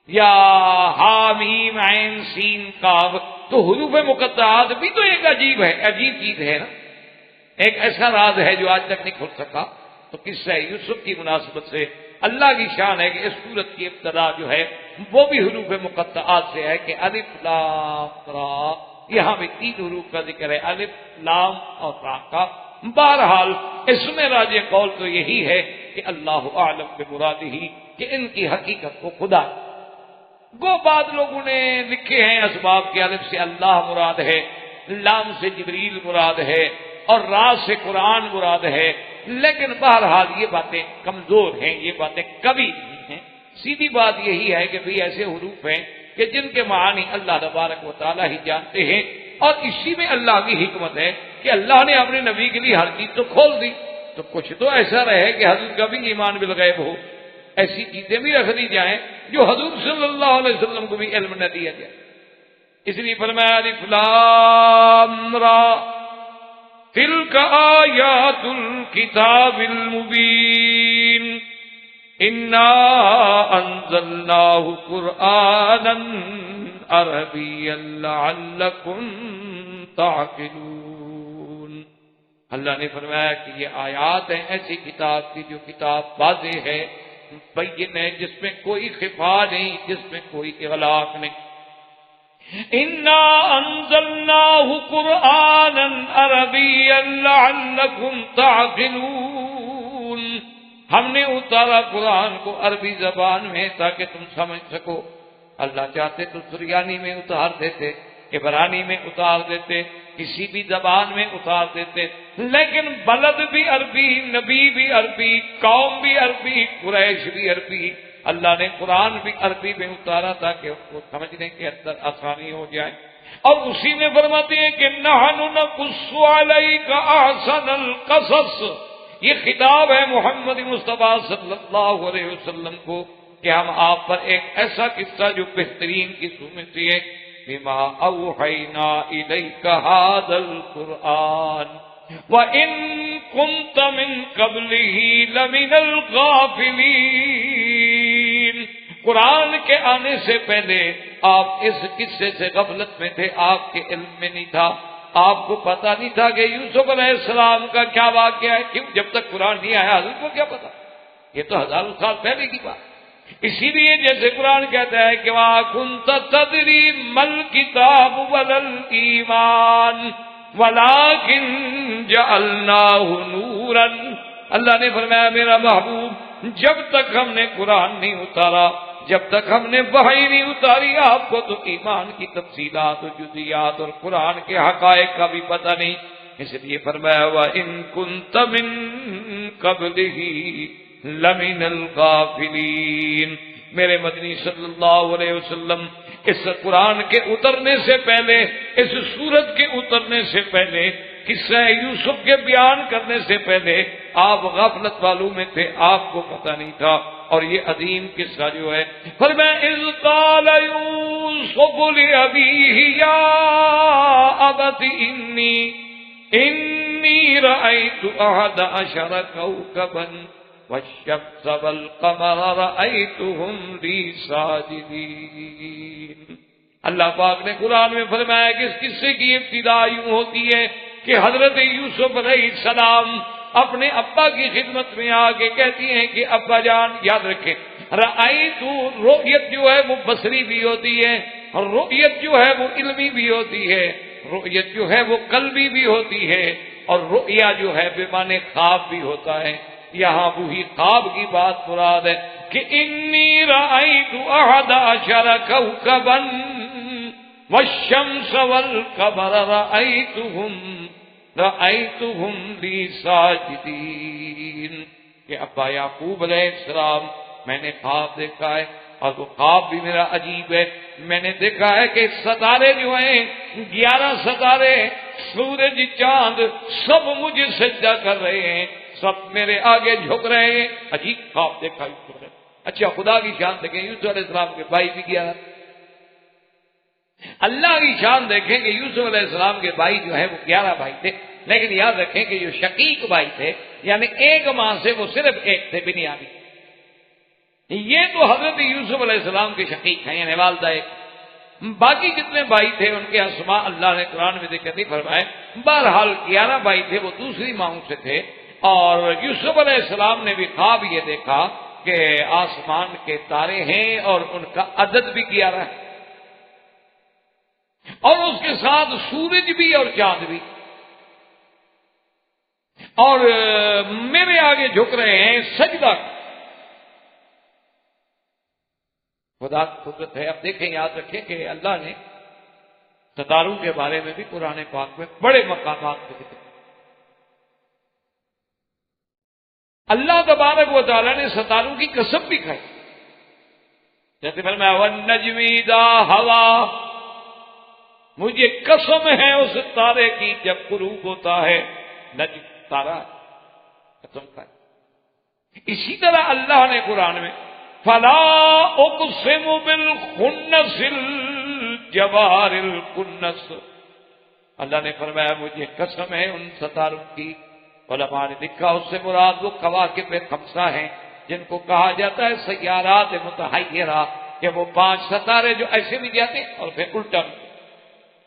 Speaker 2: یا حامیم عین سین کاف، تو حروف مقطعات بھی تو ایک عجیب چیز ہے نا، ایک ایسا راز ہے جو آج تک نہیں کھل سکا۔ تو قصہ یوسف کی مناسبت سے اللہ کی شان ہے کہ اس سورت کی ابتدا جو ہے وہ بھی حروف مقطعات سے ہے کہ الف لام را، یہاں بھی 3 حروف کا ذکر ہے، الف لام اور را کا۔ بہرحال اس میں راجح قول تو یہی ہے کہ اللہ اعلم بمرادہ، کہ ان کی حقیقت کو خدا گو بعض لوگوں نے لکھے ہیں اسباب کے الف سے اللہ مراد ہے، لام سے جبریل مراد ہے، اور را سے قرآن مراد ہے، لیکن بہرحال یہ باتیں کمزور ہیں، یہ باتیں کبھی نہیں ہیں۔ سیدھی بات یہی ہے کہ بھی ایسے حروف ہیں کہ جن کے معانی اللہ تبارک و تعالیٰ ہی جانتے ہیں، اور اسی میں اللہ کی حکمت ہے کہ اللہ نے اپنے نبی کے لیے ہر چیز تو کھول دی، تو کچھ تو ایسا رہے کہ حضور کا بھی ایمان بالغیب ہو، ایسی چیزیں بھی رکھ دی جائیں جو حضور صلی اللہ علیہ وسلم کو بھی علم نہ دیا جائے۔ اس لیے فرمایا الف لام را تلک آیات الکتاب المبین انا انزلناہ قرآنا عربیا لعلکم تعقلون۔ اللہ نے فرمایا کہ یہ آیات ہیں ایسی کتاب کی جو کتاب واضح ہے، بین ہے، جس میں کوئی خفا نہیں، جس میں کوئی اغلاق نہیں۔ انا انزلناہ قرآنا عربیا لعلکم تعقلون، ہم نے اتارا قرآن کو عربی زبان میں تاکہ تم سمجھ سکو۔ اللہ چاہتے تو سریانی میں اتار دیتے، عبرانی میں اتار دیتے، کسی بھی زبان میں اتار دیتے، لیکن بلد بھی عربی، نبی بھی عربی، قوم بھی عربی، قریش بھی عربی، اللہ نے قرآن بھی عربی میں اتارا تاکہ اس کو سمجھنے کے اندر آسانی ہو جائے۔ اور اسی میں فرماتے ہیں کہ نحن نقص علیک احسن القصص، یہ خطاب ہے محمد مصطفیٰ صلی اللہ علیہ وسلم کو کہ ہم آپ پر ایک ایسا قصہ جو بہترین قصوں میں سے ہے، بما اوحینا الیک ھذا القرآن وَإِن كُنتَ مِن قَبْلِهِ لَمِنَ الْغَافِلِينَ، قرآن کے آنے سے پہلے آپ اس قصے سے غفلت میں تھے، آپ کے علم میں نہیں تھا، آپ کو پتا نہیں تھا کہ یوسف علیہ السلام کا کیا واقعہ ہے، کیوں جب تک قرآن نہیں آیا حضرت کو کیا پتا، یہ تو ہزاروں سال پہلے کی بات۔ اسی لیے جیسے قرآن کہتا ہے کہ وَمَا كُنتَ تَدْرِي مَا الْكِتَابُ وَلَا الْإِيمَانُ وَلَٰكِن جَعَلْنَاهُ نُورًا، اللہ نے فرمایا میرا محبوب جب تک ہم نے قرآن نہیں اتارا، جب تک ہم نے وحی نہیں اتاری آپ کو تو ایمان کی تفصیلات و جزیات اور قرآن کے حقائق کا بھی پتہ نہیں، اس لیے فرمایا وَإِن كُنتَ مِن قَبْلِهِ لَمِنَ الْغَافِلِينَ۔ میرے مدنی صلی اللہ علیہ وسلم اس قرآن کے اترنے سے پہلے، اس سورت کے اترنے سے پہلے، قصہ یوسف کے بیان کرنے سے پہلے آپ غفلت والوں میں تھے، آپ کو پتہ نہیں تھا۔ اور یہ عظیم قصہ جو ہے فرمایا اذ قال یوسف لأبیہ یا ابت انی رأیت احد عشر کوکبا والشمس والقمر رأیتهم لی ساجدین۔ اللہ پاک نے قرآن میں فرمایا کہ اس قصے کی ابتدا یوں ہوتی ہے کہ حضرت یوسف علیہ السلام اپنے ابا کی خدمت میں آ کے کہتی ہیں کہ ابا جان یاد رکھیں، رأیت، رؤیت جو ہے وہ بصری بھی ہوتی ہے، اور رؤیت جو ہے وہ علمی بھی ہوتی ہے، رؤیت جو ہے وہ قلبی بھی ہوتی ہے، اور رؤیا جو ہے بے معنی خواب بھی ہوتا ہے۔ یہاں وہی خواب کی بات مراد ہے کہ انی رأیت احد عشر کوکبا والشمس والقمر رأیتهم لی ساجدین، کہ ابا یعقوب علیہ السلام میں نے خواب دیکھا ہے، اور وہ خواب بھی میرا عجیب ہے، میں نے دیکھا ہے کہ ستارے جو ہیں 11 ستارے، سورج، چاند، سب مجھے سجدہ کر رہے ہیں، سب میرے آگے جھک رہے ہیں۔ عجیب خواب دیکھا یوسف نے۔ اچھا خدا کی شان دیکھیں، یوسف علیہ السلام کے بھائی بھی 11، اللہ کی شان دیکھیں کہ یوسف علیہ السلام کے بھائی جو ہیں وہ 11 بھائی تھے، لیکن یاد رکھیں کہ جو شقیق بھائی تھے یعنی ایک ماں سے وہ صرف ایک تھے، بنیامین۔ یہ تو حضرت یوسف علیہ السلام کے شقیق ہیں، یعنی والدہ ایک، باقی جتنے بھائی تھے ان کے اسماء اللہ نے قرآن میں ذکر نہیں فرمائے۔ بہرحال 11 بھائی تھے، وہ دوسری ماؤں سے تھے، اور یوسف علیہ السلام نے بھی خواب یہ دیکھا کہ آسمان کے تارے ہیں اور ان کا عدد بھی 11 ہے، اور اس کے ساتھ سورج بھی اور چاند بھی، اور میرے آگے جھک رہے ہیں سجدہ۔ خدا کی قدرت ہے۔ اب دیکھیں، یاد رکھیں کہ اللہ نے ستاروں کے بارے میں بھی قرآن پاک میں بڑے مقامات پہ ذکر، اللہ تبارک و تعالیٰ نے ستاروں کی قسم بھی کھائی، جیسے فرمایا والنجم اذا ہوا، مجھے قسم ہے اس تارے کی جب غروب ہوتا ہے، نجم تارا قسم کھائی۔ اسی طرح اللہ نے قرآن میں فلا اقسم بالخنس الجوار الکنس، اللہ نے فرمایا مجھے قسم ہے ان ستاروں کی۔ علماء نے لکھا اس سے مراد وہ کواکب خمسہ ہیں جن کو کہا جاتا ہے سیارات متحیرہ، کہ وہ 5 ستارے جو ایسے بھی جاتے ہیں اور پھر الٹا بھی۔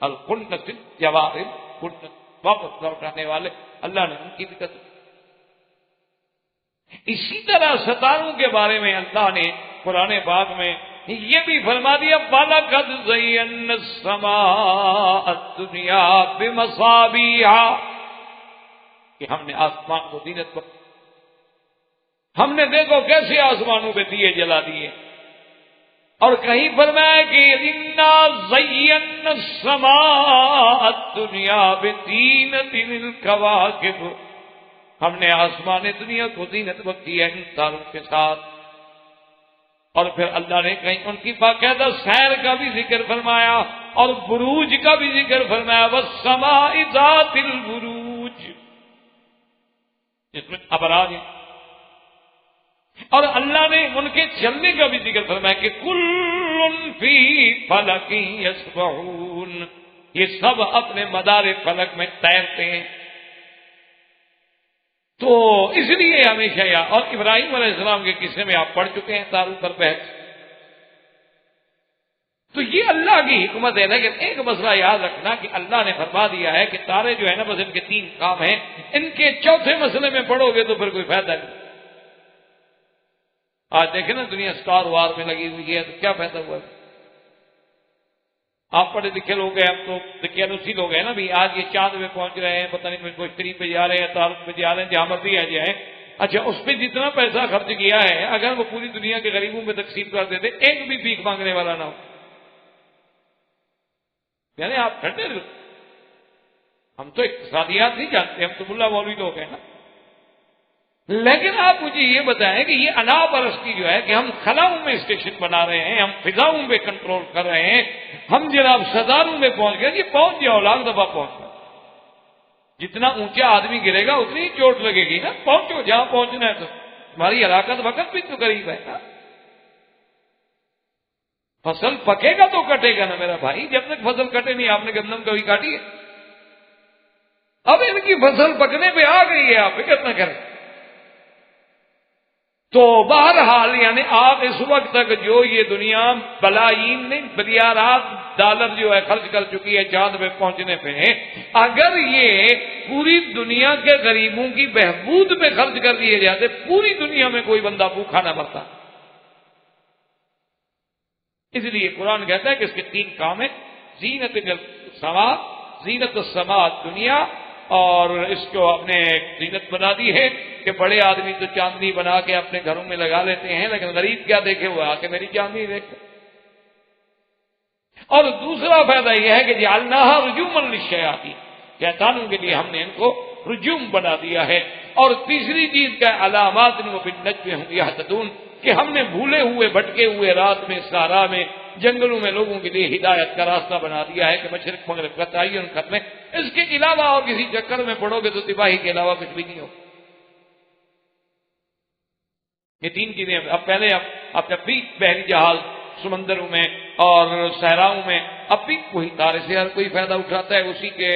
Speaker 2: الکنس الجوار الکنس، واپس لوٹانے والے، اللہ نے ان کی بھی قسم۔ اسی طرح ستاروں کے بارے میں اللہ نے قرآن پاک میں یہ بھی فرما دیا وَلَقَدْ زَيَّنَّا السَّمَاءَ الدُّنْيَا بِمَصَابِيحَ، کہ ہم نے آسمان کو زینت پر، ہم نے دیکھو کیسے آسمانوں پہ دیے جلا دیے۔ اور کہیں فرمایا کہ اِنَّا زَيَّنَّا السَّمَاءَ الدُّنْيَا بِزِينَةٍ الْكَوَاكِبِ، ہم نے آسمان دنیا کو زینت بخشی ہے ان تاروں کے ساتھ۔ اور پھر اللہ نے کہیں ان کی باقاعدہ سیر کا بھی ذکر فرمایا اور بروج کا بھی ذکر فرمایا، وَالسَّمَاءِ ذَاتِ الْبُرُوجِ، جس میں ابراج ہیں۔ اور اللہ نے ان کے چلنے کا بھی ذکر فرمایا کہ کُلٌّ فِی فَلَکٍ یَسْبَحُونَ، یہ سب اپنے مدار فلک میں تیرتے ہیں۔ تو اس لیے ہمیشہ اور ابراہیم علیہ السلام کے قصے میں آپ پڑھ چکے ہیں تاروں پر بحث۔ تو یہ اللہ کی حکمت ہے، لیکن ایک مسئلہ یاد رکھنا کہ اللہ نے فرما دیا ہے کہ تارے جو ہے نا بس ان کے 3 کام ہیں، ان کے چوتھے مسئلے میں پڑھو گے تو پھر کوئی فائدہ نہیں۔ آج دیکھیں نا دنیا سٹار وار میں لگی ہوئی ہے، تو کیا فائدہ ہوا؟ آپ پڑھے لکھے لوگ ہیں، ہم تو دقیانوسی لوگ ہیں نا بھی، آج یہ چاند میں پہنچ رہے ہیں، پتہ نہیں مشتری پہ جا رہے ہیں، تارک پہ جا رہے ہیں، جہاں مرضی آ جائیں۔ اچھا اس پہ جتنا پیسہ خرچ کیا ہے اگر وہ پوری دنیا کے غریبوں میں تقسیم کر دیتے، ایک بھی بھیک مانگنے والا نہ ہو، یعنی آپ ٹھنڈے لوگ، ہم تو اقتصادیات نہیں جانتے، ہم تو ملا مولوی لوگ ہیں نا۔ لیکن آپ مجھے یہ بتائیں کہ یہ انا پرستی جو ہے کہ ہم خلاؤں میں اسٹیشن بنا رہے ہیں، ہم فضاؤں میں کنٹرول کر رہے ہیں، ہم جناب ستاروں میں پہنچ گئے، یہ پہنچ جاؤ، لاکھ دفعہ پہنچ گئے، جتنا اونچا آدمی گرے گا اتنی ہی چوٹ لگے گی نا، پہنچو جہاں پہنچنا ہے۔ تو تمہاری ہلاکت وقت بھی تو قریب ہے نا، فصل پکے گا تو کٹے گا نا میرا بھائی، جب تک فصل کٹے نہیں، آپ نے گندم کبھی کاٹی ہے؟ اب ان کی فصل پکنے پہ آ گئی ہے، آپ فکر نہ کریں۔ تو بہرحال یعنی آپ اس وقت تک جو یہ دنیا بلائین ملیارات ڈالر جو ہے خرچ کر چکی ہے چاند پہ پہنچنے پہ، اگر یہ پوری دنیا کے غریبوں کی بہبود پہ خرچ کر دیے جاتے، پوری دنیا میں کوئی بندہ بھوکھا نہ مرتا۔ اس لیے قرآن کہتا ہے کہ اس کے 3 کام ہیں، زینت السماء، زینت السماء دنیا، اور اس کو اپنے زینت بنا دی ہے کہ بڑے آدمی تو چاندنی بنا کے اپنے گھروں میں لگا لیتے ہیں، لیکن غریب کیا دیکھے ہوا کہ میری چاندنی دیکھے۔ اور دوسرا فائدہ یہ ہے کہ جعلناہا رجوما للشیاطین، شیطانوں کے لیے ہم نے ان کو رجوم بنا دیا ہے۔ اور تیسری چیز کا علامات وبالنجم هم یہتدون، کہ ہم نے بھولے ہوئے بھٹکے ہوئے رات میں صحرا میں جنگلوں میں لوگوں کے لیے ہدایت کا راستہ بنا دیا ہے کہ مشرق مغرب کا تعین کر لیں، اس کے علاوہ اور کسی چکر میں پڑو گے تو تباہی کے علاوہ کچھ بھی نہیں ہو۔ یہ 3 چیزیں اب پہلے اب جب بھی بحری جہاز سمندروں میں اور صحراؤں میں اب بھی وہی تارے سے ہر کوئی فائدہ اٹھاتا ہے، اسی کے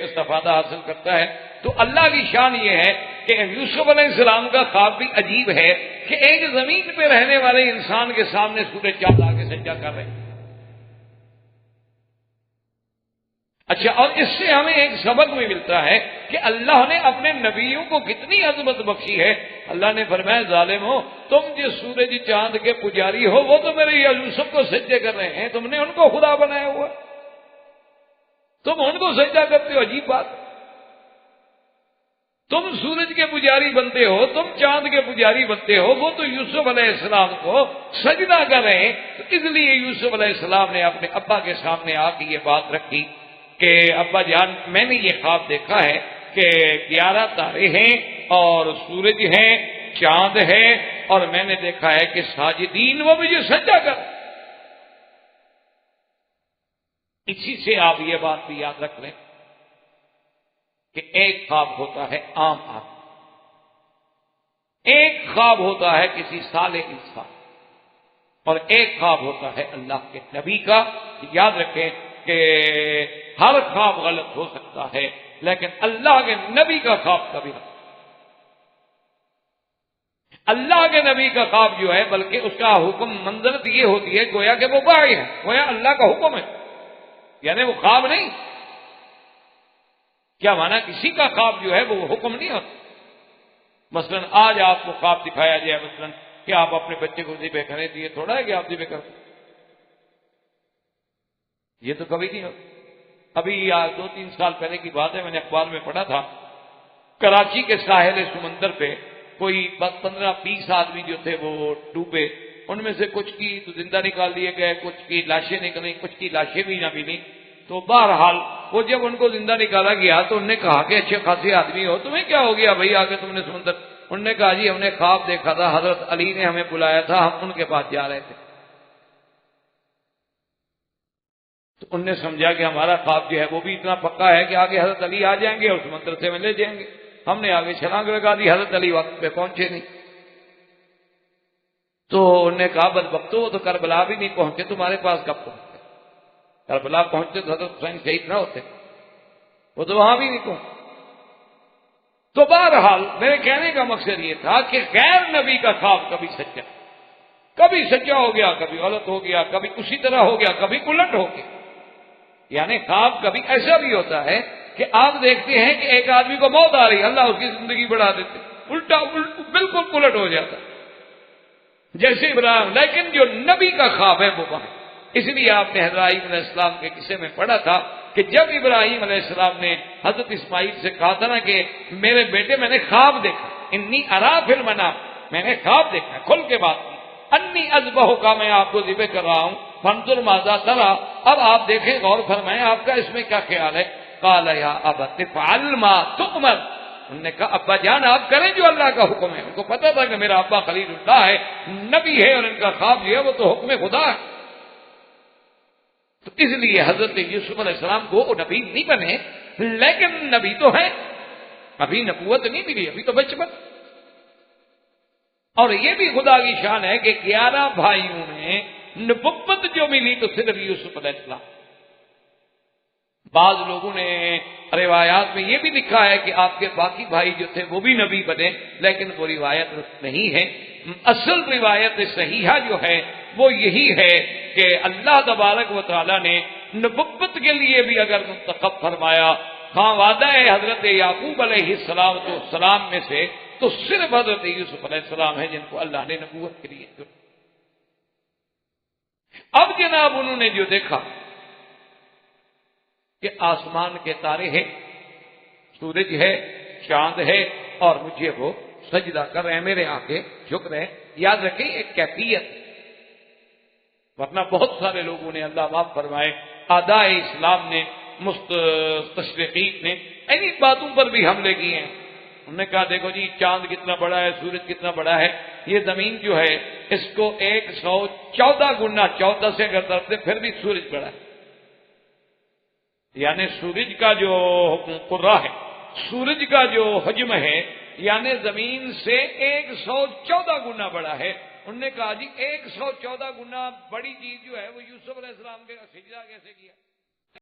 Speaker 2: استفادہ حاصل کرتا ہے۔ تو اللہ کی شان یہ ہے کہ یوسف علیہ السلام کا خواب بھی عجیب ہے کہ ایک زمین پہ رہنے والے انسان کے سامنے سورج چاند آ کے سجدہ کر رہے ہیں۔ اچھا، اور اس سے ہمیں ایک سبق بھی ملتا ہے کہ اللہ نے اپنے نبیوں کو کتنی عظمت بخشی ہے۔ اللہ نے فرمایا ظالم ہو، تم جس سورج چاند کے پجاری ہو وہ تو میرے یوسف کو سجدے کر رہے ہیں، تم نے ان کو خدا بنایا ہوا، تم ان کو سجدہ کرتے ہو، عجیب بات۔ تم سورج کے پجاری بنتے ہو، تم چاند کے پجاری بنتے ہو، وہ تو یوسف علیہ السلام کو سجدہ کر رہے ہیں۔ تو اس لیے یوسف علیہ السلام نے اپنے ابا کے سامنے آ کے یہ بات رکھی کہ ابا جان میں نے یہ خواب دیکھا ہے کہ 11 تارے ہیں اور سورج ہیں چاند ہے اور میں نے دیکھا ہے کہ ساجدین وہ مجھے سجدہ کر. اسی سے آپ یہ بات بھی یاد رکھ لیں کہ ایک خواب ہوتا ہے عام آدمی، ایک خواب ہوتا ہے کسی صالح انسان، اور ایک خواب ہوتا ہے اللہ کے نبی کا. یاد رکھیں کہ ہر خواب غلط ہو سکتا ہے لیکن اللہ کے نبی کا خواب کبھی نہیں. اللہ کے نبی کا خواب جو ہے بلکہ اس کا حکم منزلت یہ ہوتی ہے گویا کہ وہ وحی ہے، گویا اللہ کا حکم ہے، یعنی وہ خواب نہیں. کیا مانا کسی کا خواب جو ہے وہ حکم نہیں ہوتا. مثلا آج آپ کو خواب دکھایا جائے مثلا کہ آپ اپنے بچے کو ذبح کریں تو یہ تھوڑا ہے کہ آپ ذبح کرتے، یہ تو کبھی نہیں ہوتا. ابھی 2-3 سال پہلے کی بات ہے، میں نے اخبار میں پڑھا تھا کراچی کے ساحل سمندر پہ کوئی 15-20 آدمی جو تھے وہ ڈوبے. ان میں سے کچھ کی تو زندہ نکال دیے گئے، کچھ کی لاشیں نکلیں، کچھ کی لاشیں بھی نہ ملی. تو بہرحال وہ جب ان کو زندہ نکالا گیا تو انہوں نے کہا کہ اچھے خاصے آدمی ہو، تمہیں کیا ہو گیا بھائی آگے تم نے سمندر؟ انہوں نے کہا جی ہم نے خواب دیکھا تھا، حضرت علی نے ہمیں بلایا تھا، ہم ان کے پاس جا رہے تھے. تو انہوں نے سمجھا کہ ہمارا خواب جو ہے وہ بھی اتنا پکا ہے کہ آگے حضرت علی آ جائیں گے اور سمندر سے میں لے جائیں گے. ہم نے آگے چھلانگ لگا دی، حضرت علی وقت پہ پہنچے نہیں. تو انہوں نے کہا بدبختو وہ تو کربلا بھی نہیں پہنچے، تمہارے پاس کب پہنچے؟ کربلا پہنچتے تو حضرت حسین شہید نہ ہوتے، وہ تو وہاں بھی نہیں پہنچے. تو بہرحال میرے کہنے کا مقصد یہ تھا کہ غیر نبی کا خواب کبھی سچا ہو گیا، کبھی غلط ہو گیا، کبھی اسی طرح ہو گیا، کبھی الٹ ہو گیا. یعنی خواب کبھی ایسا بھی ہوتا ہے کہ آپ دیکھتے ہیں کہ ایک آدمی کو موت آ رہی، اللہ اس کی زندگی بڑھا دیتے، بالکل الٹ ہو جاتا جیسے ابراہیم. لیکن جو نبی کا خواب ہے وہ وہاں. اس لیے آپ نے ابراہیم علیہ السلام کے قصے میں پڑھا تھا کہ جب ابراہیم علیہ السلام نے حضرت اسماعیل سے کہا تھا نا کہ میرے بیٹے میں نے خواب دیکھا، انی ارا فی المنام، میں نے خواب دیکھا، کھل کے بات کی، انی اذبحک کا میں آپ کو ذبح کر رہا ہوں، فانظر ماذا تری، اب آپ دیکھیں غور فرمائیں آپ کا اس میں کیا خیال ہے. قال یا ابت افعل ما تؤمر، انہوں نے کہا ابا جان آپ کریں جو اللہ کا حکم ہے. ان کو پتا تھا کہ میرا ابا خلیل اللہ ہے، نبی ہے، اور ان کا خواب جو ہے وہ تو حکم خدا ہے. تو اس لیے حضرت یوسف علیہ السلام وہ نبی نہیں بنے لیکن نبی تو ہیں، ابھی نبوت نہیں ملی، ابھی تو بچپن. اور یہ بھی خدا کی شان ہے کہ 11 بھائیوں میں نبوت جو ملی تو صرف یوسف علیہ السلام. بعض لوگوں نے روایات میں یہ بھی لکھا ہے کہ آپ کے باقی بھائی جو تھے وہ بھی نبی بنے، لیکن وہ روایت نہیں ہے. اصل روایت صحیحہ جو ہے وہ یہی ہے کہ اللہ تبارک و تعالی نے نبوت کے لیے بھی اگر منتخب فرمایا، ہاں وعدہ ہے حضرت یعقوب علیہ السلام میں سے تو صرف حضرت یوسف علیہ السلام ہے جن کو اللہ نے نبوت کے لیے چنا. اب جناب انہوں نے جو دیکھا کہ آسمان کے تارے ہیں، سورج ہے، چاند ہے، اور مجھے وہ سجدہ کر رہے ہیں، میرے آگے جھک رہے ہیں. یاد رکھیں ایک کیفیت، ورنہ بہت سارے لوگوں نے اللہ معاف فرمائے اعدائے اسلام نے، مستشرقین نے انہی باتوں پر بھی حملے کیے ہیں. انہوں نے کہا دیکھو جی چاند کتنا بڑا ہے، سورج کتنا بڑا ہے، یہ زمین جو ہے اس کو 114 گنا 14 سے اگر ضرب دے پھر بھی سورج بڑا ہے. یعنی سورج کا جو قرہ ہے، سورج کا جو حجم ہے یعنی زمین سے 114 گنا بڑا ہے. انہوں نے کہا جی 114 گنا بڑی چیز جو ہے وہ یوسف علیہ السلام کے سجدہ کیسے کیا؟